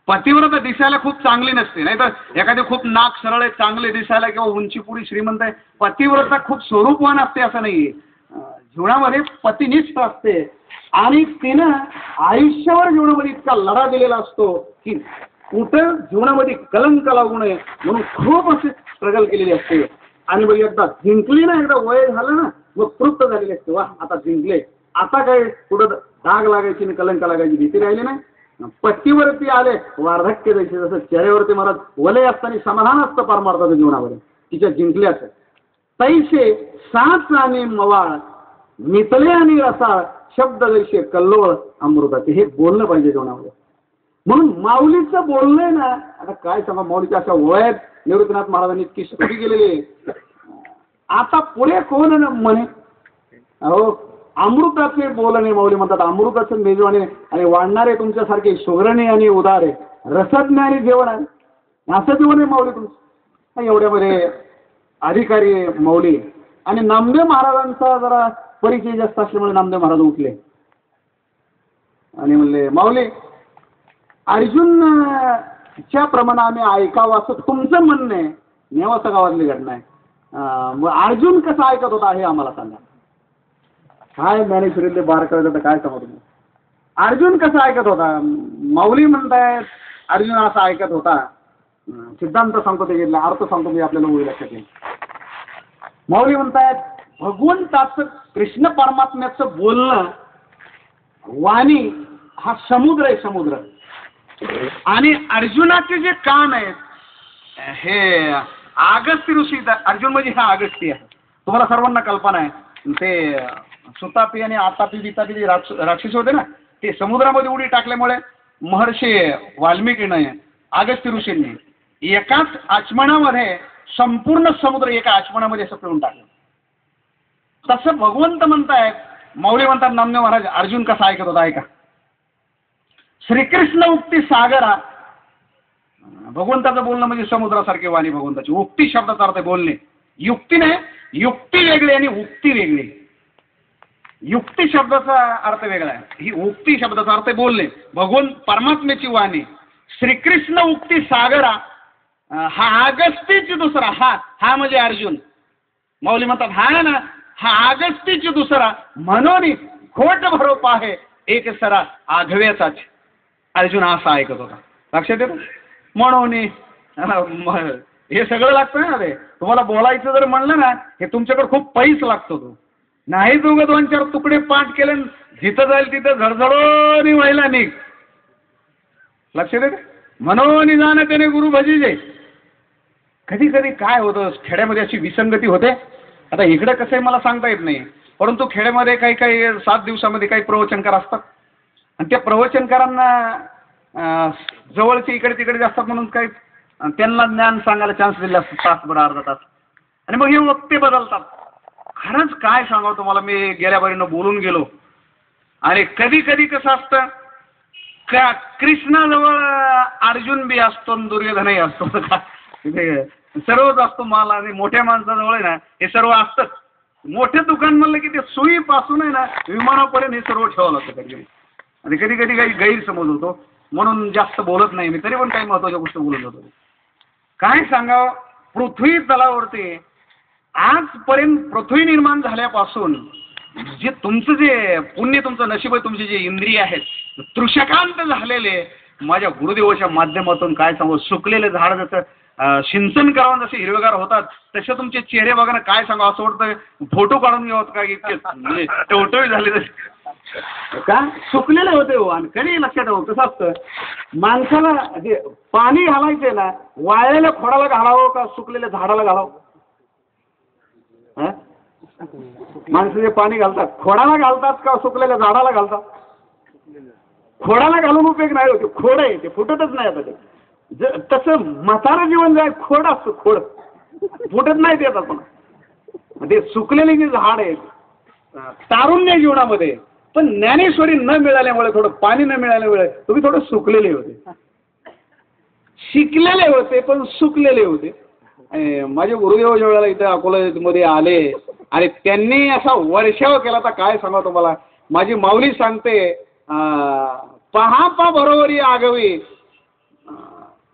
पतिव्रता दिसायला खूप चांगली नसते, नाही तर एखादे खूप नाक सरळ आहे चांगले दिसायला किंवा उंचीपुरी श्रीमंत आहे, पतिव्रता खूप स्वरूपवान असते असं नाहीये. जीवनामध्ये पतिनिष्ठ असते आणि तिनं आयुष्यावर जीवनामध्ये इतका लढा दिलेला असतो की कुठं जीवनामध्ये कलंक लागू नये म्हणून खूप असे स्ट्रगल केलेली असते. आणि मग एकदा जिंकली ना, एकदा वय झालं ना मग तृप्त झालेली असते. वा आता जिंकले, आता काय पुढं डाग लागायची आणि कलंक लागायची भीती राहिली नाही. पत्तीवरती आले वार्धक्य द्यायचे. जसं चेहऱ्यावरती मला वलय असताना समाधान असतं परमार्थाचं जीवनामध्ये तिच्या जिंकल्याचं. तैसे साच आणि मवाळ मितले आणि रसाळ शब्द जैसे कल्लोळ अमृताचे. हे बोललं पाहिजे जीवनामध्ये. म्हणून माऊलीचं बोलणं ना आता काय सांगा. माऊलीच्या अशा वयात निवृत्तीनाथ महाराजांनी इतकी स्तुती केलेली. आता पुढे कोण म्हणे अहो अमृताचे बोलणे. माऊली म्हणतात अमृताचे मेजवाने आणि वाढणारे तुमच्यासारखे सुग्रणी आणि उदारे रसज्ञ आणि जेवण आहे असं जेवण आहे माऊली तुमचं. एवढ्यामध्ये अधिकारी माऊली आणि नामदेव महाराजांचा जरा परिचय जास्त असल्यामुळे नामदेव महाराज उठले आणि म्हणले माऊली अर्जुनच्या प्रमाणे आम्ही ऐकावं असं तुमचं म्हणणं आहे. नेवासा गावातली घटना आहे. मग अर्जुन कसा ऐकत होता हे आम्हाला सांगा. काय ज्ञानेश्वरीतले बार करायचं तर काय सांगा तुम्ही. अर्जुन कसा ऐकत होता. माऊली म्हणतायत अर्जुन असा ऐकत होता सिद्धांत सांगतो त्याच्यातला अर्थ सांगतो मी आपल्याला ओळी लक्षात येईल. माऊली म्हणतायत भगवंताचं कृष्ण परमात्म्याचं बोलणं वाणी हा समुद्र आहे, समुद्र. आणि अर्जुनाचे जे कान आहेत हे अगस्त्य ऋषी, अर्जुन म्हणजे हा अगस्त्य आहे. तुम्हाला सर्वांना कल्पना आहे ते सुतापी आणि आतापी बितापी जे राक्षस होते ना, ते समुद्रामध्ये उडी टाकल्यामुळे महर्षी वाल्मिकीने अगस्त्य ऋषींनी एकाच आचमनामध्ये संपूर्ण समुद्र एका आचमनामध्ये असं पिळून टाकलं. तसं भगवंत म्हणतायत, माऊली म्हणतात नामदेव महाराज, अर्जुन कसा ऐकत होता ऐका. श्रीकृष्ण उक्ती सागरा, भगवंताचं बोलणं म्हणजे समुद्रासारखी वाणी भगवंताची. उक्ती शब्दाचा अर्थ बोलणे, युक्ती नाही, युक्ती वेगळी आणि उक्ती वेगळी. युक्ती शब्दाचा अर्थ वेगळा आहे, ही उक्ती शब्दाचा अर्थ बोलणे, भगवंत परमात्म्याची वाणी. श्रीकृष्ण उक्ती सागरा हा अगस्तीची दुसरा, हा म्हणजे अर्जुन. माऊली म्हणतात हा ना, हा अगस्तीची दुसरा म्हणून खोट भरोप आहे एक सरा आघव्याचाच. अर्जुन असा ऐकत होता. लक्षात येतं. म्हणून हे सगळं लागतं ना रे. तुम्हाला बोलायचं जर म्हणलं ना, हे तुमच्याकडे खूप पैस लागतो. तो नाही तू उगाच 2-4 तुकडे पाठ केले, जिथं जाईल तिथं झडझडून व्हायला निघ. लक्षात येतं. म्हणून जाणं त्याने गुरु भजीजे. कधी कधी काय होतं खेड्यामध्ये अशी विसंगती होते. आता इकडे कसं आहे मला सांगता येत नाही, परंतु खेड्यामध्ये काही 7 दिवसामध्ये काही प्रवचनकार असतात आणि त्या प्रवचनकारांना जवळचे इकडे तिकडे असतात म्हणून काही त्यांना ज्ञान सांगायला चान्स दिले असतात, तासभर अर्धा तास. आणि मग हे वक्ते बदलतात. खरंच काय सांगावं तुम्हाला, मी गेल्या बारीनं बोलून गेलो. आणि कधी कधी कसं असतं का कृष्णाजवळ अर्जुन बी असतो, दुर्योधनही असतो, सर्वच असतो माल. आणि मोठ्या माणसाजवळ आहे ना हे सर्व असतंच. मोठे दुकान म्हणलं की ते सुईपासून आहे ना विमानापर्यंत हे सर्व ठेवावं लागतं कधी. आणि कधी कधी काही गैरसमज होतो म्हणून जास्त बोलत नाही मी, तरी पण काही महत्त्वाच्या गोष्टी बोलत होतो. काय सांगावं, पृथ्वी तलावरती आजपर्यंत पृथ्वी निर्माण झाल्यापासून जे तुमचं जे पुण्य, तुमचं नशीब आहे, तुमचे जे इंद्रिय आहेत तृषकांत झालेले, माझ्या गुरुदेवाच्या माध्यमातून काय सांगू, सुकलेले झाड जसं सिंचन करावं जसे हिरवेगार होतात तसे तुमचे चेहरे बघा. काय सांगू, असं वाटतं फोटो काढून घ्यावं का, इतके टवटवी झाले तसे का सुकलेले होते हो. आणि कधी लक्षात ठेव कसं असतं, माणसाला जे पाणी घालायचंय ना, वाळलेल्या खोडाला घालावं का सुकलेल्या झाडाला घालावं. माणसं जे पाणी घालतात खोडाला घालतात का सुकलेल्या झाडाला घालतात. खोडाला घालून उपयोग नाही होते, खोड आहे ते फुटतच नाही. आता ते तसं म्हातारं जीवन जाय खोड असतं, खोड फुटत नाही ते. आता पण ते सुकलेले जे झाड आहे तारुण्य जीवनामध्ये, पण ज्ञानेश्वरी न मिळाल्यामुळे, थोडं पाणी न मिळाल्यामुळे तुम्ही थोडं सुकलेले होते, शिकलेले होते पण सुकलेले होते. माझे गुरुदेव ज्या वेळेला इथं अकोल्यामध्ये आले आणि त्यांनी असा वर्षाव केला तर काय सांगा तुम्हाला. माझी माऊली सांगते पहा पा बरोबरी आगवी.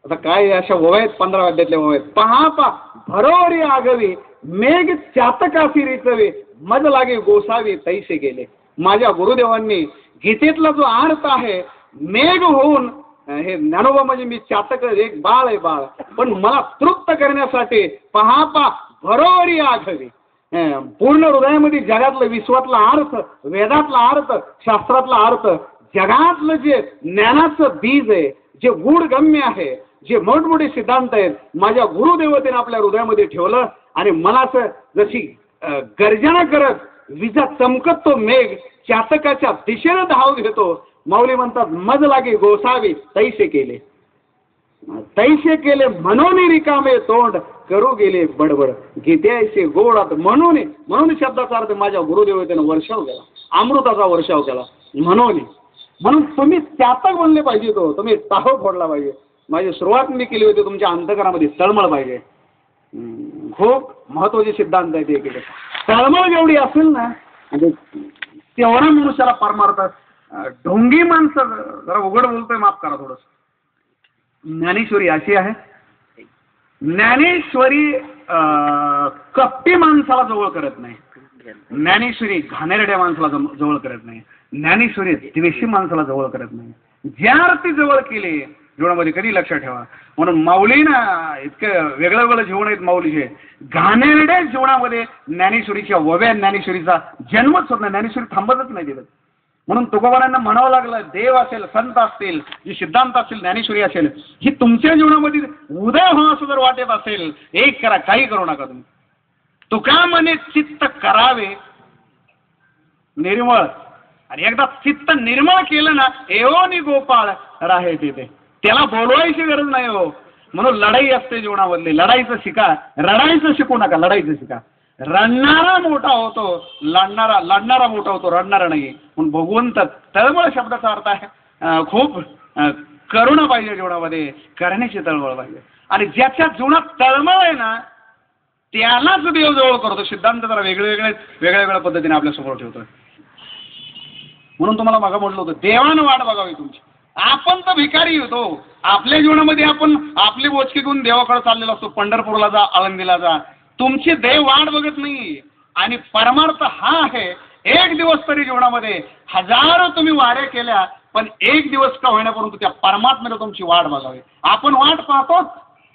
आता काय अशा ओव्या आहेत, 15 अध्यायातल्या ओव्या आहेत. पहा पा बरोबरी आगवी मेघ चातकासी रिचवे मज लागे गोसावी तैसे गेले. माझ्या गुरुदेवांनी गीतेतला जो अर्थ आहे, मेघ होऊन हे ज्ञानोबा म्हणजे मी चातक एक बाळ आहे, बाळ, पण मला तृप्त करण्यासाठी पहा पा बरोबरी आघवी. पूर्ण हृदयामध्ये जगातलं, विश्वातला अर्थ, वेदातला अर्थ, शास्त्रातला अर्थ, जगातलं जे ज्ञानाचं बीज आहे, जे गूढगम्य आहे, जे मोठमोठे सिद्धांत आहेत, माझ्या गुरुदेवतेने आपल्या हृदयामध्ये ठेवलं. आणि मला असं जशी गर्जना करत विजा चमकत तो मेघ चातकाच्या दिशेनं धाव घेतो. माऊली म्हणतात मज लागे गोसावी तैसे केले, तैसे केले म्हणून रिकामे तोंड करू गेले बडबड गीतेचे गोडात. म्हणून शब्दाचा अर्थ माझ्या गुरुदेवतेनं वर्षाव केला, अमृताचा वर्षाव केला. म्हणून तुम्ही चातक बनले पाहिजे, तो तुम्ही टाहो फोडला पाहिजे. माझी सुरुवात मी केली होती, तुमच्या अंतकरामध्ये तळमळ पाहिजे. खूप महत्वाचे सिद्धांत आहे ते. तळमळ जेवढी असेल ना म्हणजे तेवढा मनुष्याला परमार्थ. ढोंगी माणसं, जरा उघड बोलतोय माफ करा थोडस. ज्ञानेश्वरी अशी आहे, ज्ञानेश्वरी कपटी माणसाला जवळ करत नाही, ज्ञानेश्वरी घाणेरड्या माणसाला जवळ करत नाही, ज्ञानेश्वरी द्वेषी माणसाला जवळ करत नाही. ज्या अर्थी जवळ केले जीवनामध्ये कधी लक्षात ठेवा. म्हणून माऊली ना इतकं वेगळं वेगळं जीवन आहेत माऊलीचे. घाणेरड्या जीवनामध्ये ज्ञानेश्वरीच्या वव्या ज्ञानेश्वरीचा जन्मच होत नाही. ज्ञानेश्वरी थांबतच नाही तिथं. म्हणून तुकोबारांना म्हणावं लागलं, देव असेल, संत असतील, जी सिद्धांत असेल, ज्ञानेश्वरी असेल, ही तुमच्या जीवनामध्ये उदय हो असं जर वाटत असेल, एक करा, काही करू नका तुम्ही. तुका म्हणे चित्त करावे निर्मळ, आणि एकदा चित्त निर्मळ केलं ना, एवोनी गोपाळ राहे तिथे. त्याला बोलवायची गरज नाही हो. म्हणून लढाई असते जीवनामधली. लढाईचं शिका, रडायचं शिकू नका, लढाईचं शिका. रडणारा मोठा होतो, लढणारा मोठा होतो, रडणारा नाही. म्हणून भगवंत तळमळ शब्दाचा अर्थ आहे खूप करुणा पाहिजे जीवनामध्ये, करण्याची तळमळ पाहिजे. आणि ज्याच्या जीवनात तळमळ आहे ना, त्यालाच देव जवळ करतो. सिद्धांत जरा वेगळ्या पद्धतीने आपल्यासमोर ठेवतोय. म्हणून तुम्हाला मागं म्हटलं होतं, देवानं वाट बघावी तुमची. आपण तर भिकारी होतो. आपल्या जीवनामध्ये आपण आपली बोचकी घेऊन देवाकडे चाललेलो असतो. पंढरपूरला जा, आळंदीला जा, तुमची देव वाट बघत नाही. आणि परमार्थ हा आहे, एक दिवस तरी जीवनामध्ये हजारो तुम्ही वाऱ्या केल्या, पण एक दिवस का होईना परंतु त्या परमात्म्याला तुमची वाट बघावी. आपण वाट पाहतो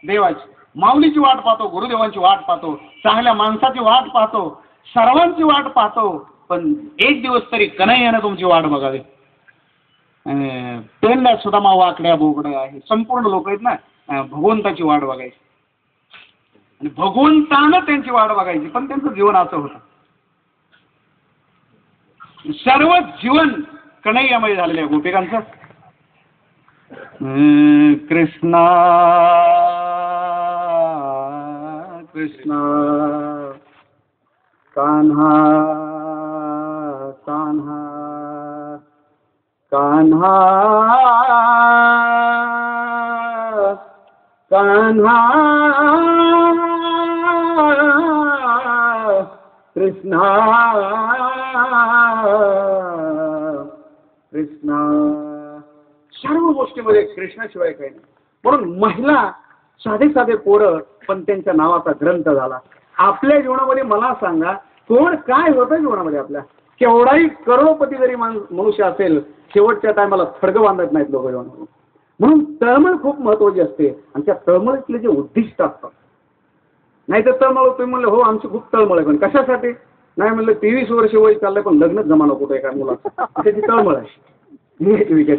देवाची, माऊलीची वाट पाहतो, गुरुदेवांची वाट पाहतो, चांगल्या माणसाची वाट पाहतो, सर्वांची वाट पाहतो, पण एक दिवस तरी कन्हैयाने तुमची वाट बघावी. पेनला सुदामा वाकड्या बोकड्या आहे, संपूर्ण लोक आहेत ना, भगवंताची वाट बघायची आणि भगवंतानं त्यांची वाट बघायची. पण त्यांचं जीवन असं होतं, सर्व जीवन कन्हैयामय झालेलं आहे गोपिकांचं. कृष्णा कृष्णा कान्हा कान्हा कान्हा कान्हा कृष्णा कृष्णा. सर्व गोष्टीमध्ये कृष्णाशिवाय काही नाही. म्हणून महिला साधे साधे पोरं, पण त्यांच्या नावाचा ग्रंथ झाला. आपल्या जीवनामध्ये मला सांगा, कोण काय होतं जीवनामध्ये आपल्या? केवढाही करोडपती जरी मनुष्य असेल, शेवटच्या टायमाला थडगं बांधत नाहीत लोक जीवनामध्ये. म्हणून तळमळ खूप महत्वाची असते. आणि त्या तळमळीतले जे उद्दिष्ट असतात, नाही तर तळमळ तुम्ही म्हणलं हो आमची खूप तळमळ आहे, पण कशासाठी? नाही म्हणलं 23 वर्ष वय चाललंय पण लग्नच जमाना कुठं एका मुलाचं, त्याची तळमळ आहे.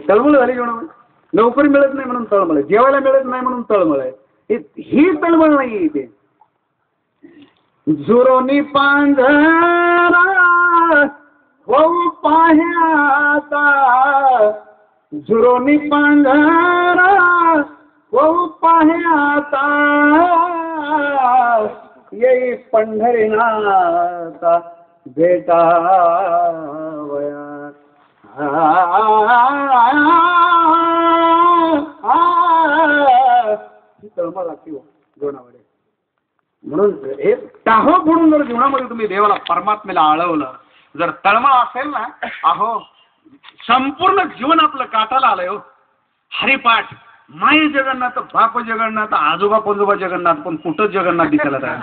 तळमळ झाली जीवनामध्ये. नोकरी मिळत नाही म्हणून तळमळ आहे, जेवायला मिळत नाही म्हणून तळमळ आहे. ही तळमळ नाही इथे. झुरोनी पांढरा हो पाह्याता, झुरोनी पांढरा हो पाह्याता, येई पंढरीनाथा भेटावया. तळमळ लागते हो जीवनामध्ये. म्हणून हे टाहो फोडून जर जीवनामध्ये तुम्ही देवाला परमात्म्याला आळवलं, जर तळमळ असेल ना, अहो संपूर्ण जीवन आपलं काटाला आलंय हो. हरिपाठ, माय जगन्नाथ, बाप जगन्नाथ, आजोबा पंजोबा जगन्नाथ, पण कुठंच जगन्नाथ दिसायला तयार.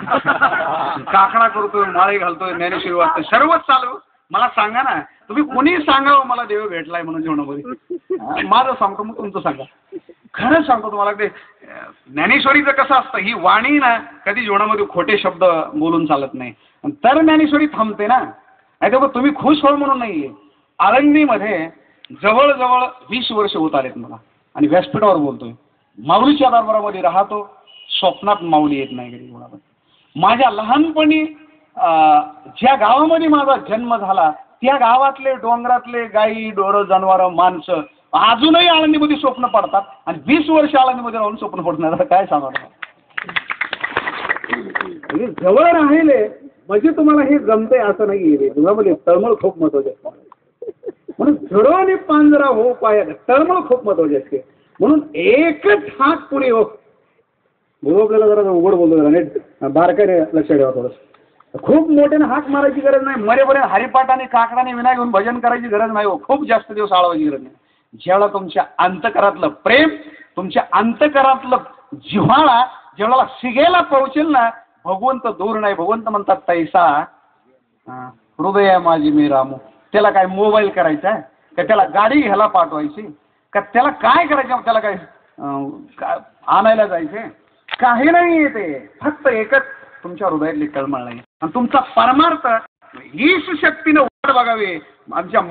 काकडा करतोय, माळे घालतोय, ज्ञानेश्वरी वाचतोय, सर्वच चालू. मला सांगा ना, तुम्ही कोणी सांगावं मला देव भेटलाय म्हणून जीवनामध्ये? माझं सांगतो, मग तुमचं सांगा. खरं सांगतो तुम्हाला, ते ज्ञानेश्वरीचं कसं असतं, ही वाणी ना कधी जीवनामध्ये खोटे शब्द बोलून चालत नाही, तर ज्ञानेश्वरी थांबते ना. नाही तर तुम्ही खुश हो म्हणून नाहीये. आळंदीमध्ये जवळजवळ 20 वर्ष होत आलेत मला, आणि व्यासपीठावर बोलतोय. माऊलीच्या दरबारामध्ये राहतो, स्वप्नात माऊली येत नाही कधी जीवनामध्ये. माझ्या लहानपणी ज्या गावामध्ये माझा जन्म झाला, त्या गावातले डोंगरातले गाई ढोरं जनावरं माणसं अजूनही आळंदीमध्ये स्वप्न पडतात. आणि 20 वर्ष आळंदीमध्ये राहून स्वप्न पडणार, काय सांगणार? जवळ राहिले म्हणजे तुम्हाला हे जमते असं नाही. जीवनामध्ये तळमळ खूप महत्वाची असते. म्हणून झुरोनी पांजरा हो पाया, तळमळ खूप महत्वाची असते. म्हणून एकच हात पुढे हो. बोलू आपल्याला जरा उघड बोलतो, जरा नीट बारकाईने लक्ष ठेवा थोडं. खूप मोठ्याने हाक मारायची गरज नाही. मरेपर्यंत हरिपाठाने काकडाने विना घेऊन भजन करायची गरज नाही हो. खूप जास्त दिवस आळवायची गरज नाही. ज्यावेळेला तुमच्या अंतकरातलं प्रेम, तुमच्या अंतकरातलं जिव्हाळा ज्यावेळेला शिगेला पोहोचेल ना, भगवंत दूर नाही. भगवंत म्हणतात तैसा हृदया माझी मी रामू. त्याला काय मोबाईल करायचा आहे का? त्याला गाडी घ्यायला पाठवायची का? त्याला काय करायचं? त्याला काय आणायला जायचे, काही नाही येते, फक्त एकच तुमच्या हृदयातली तळमळ नाही आणि तुमचा परमार्थ हीच शक्तीनं वाट बघावी आमच्या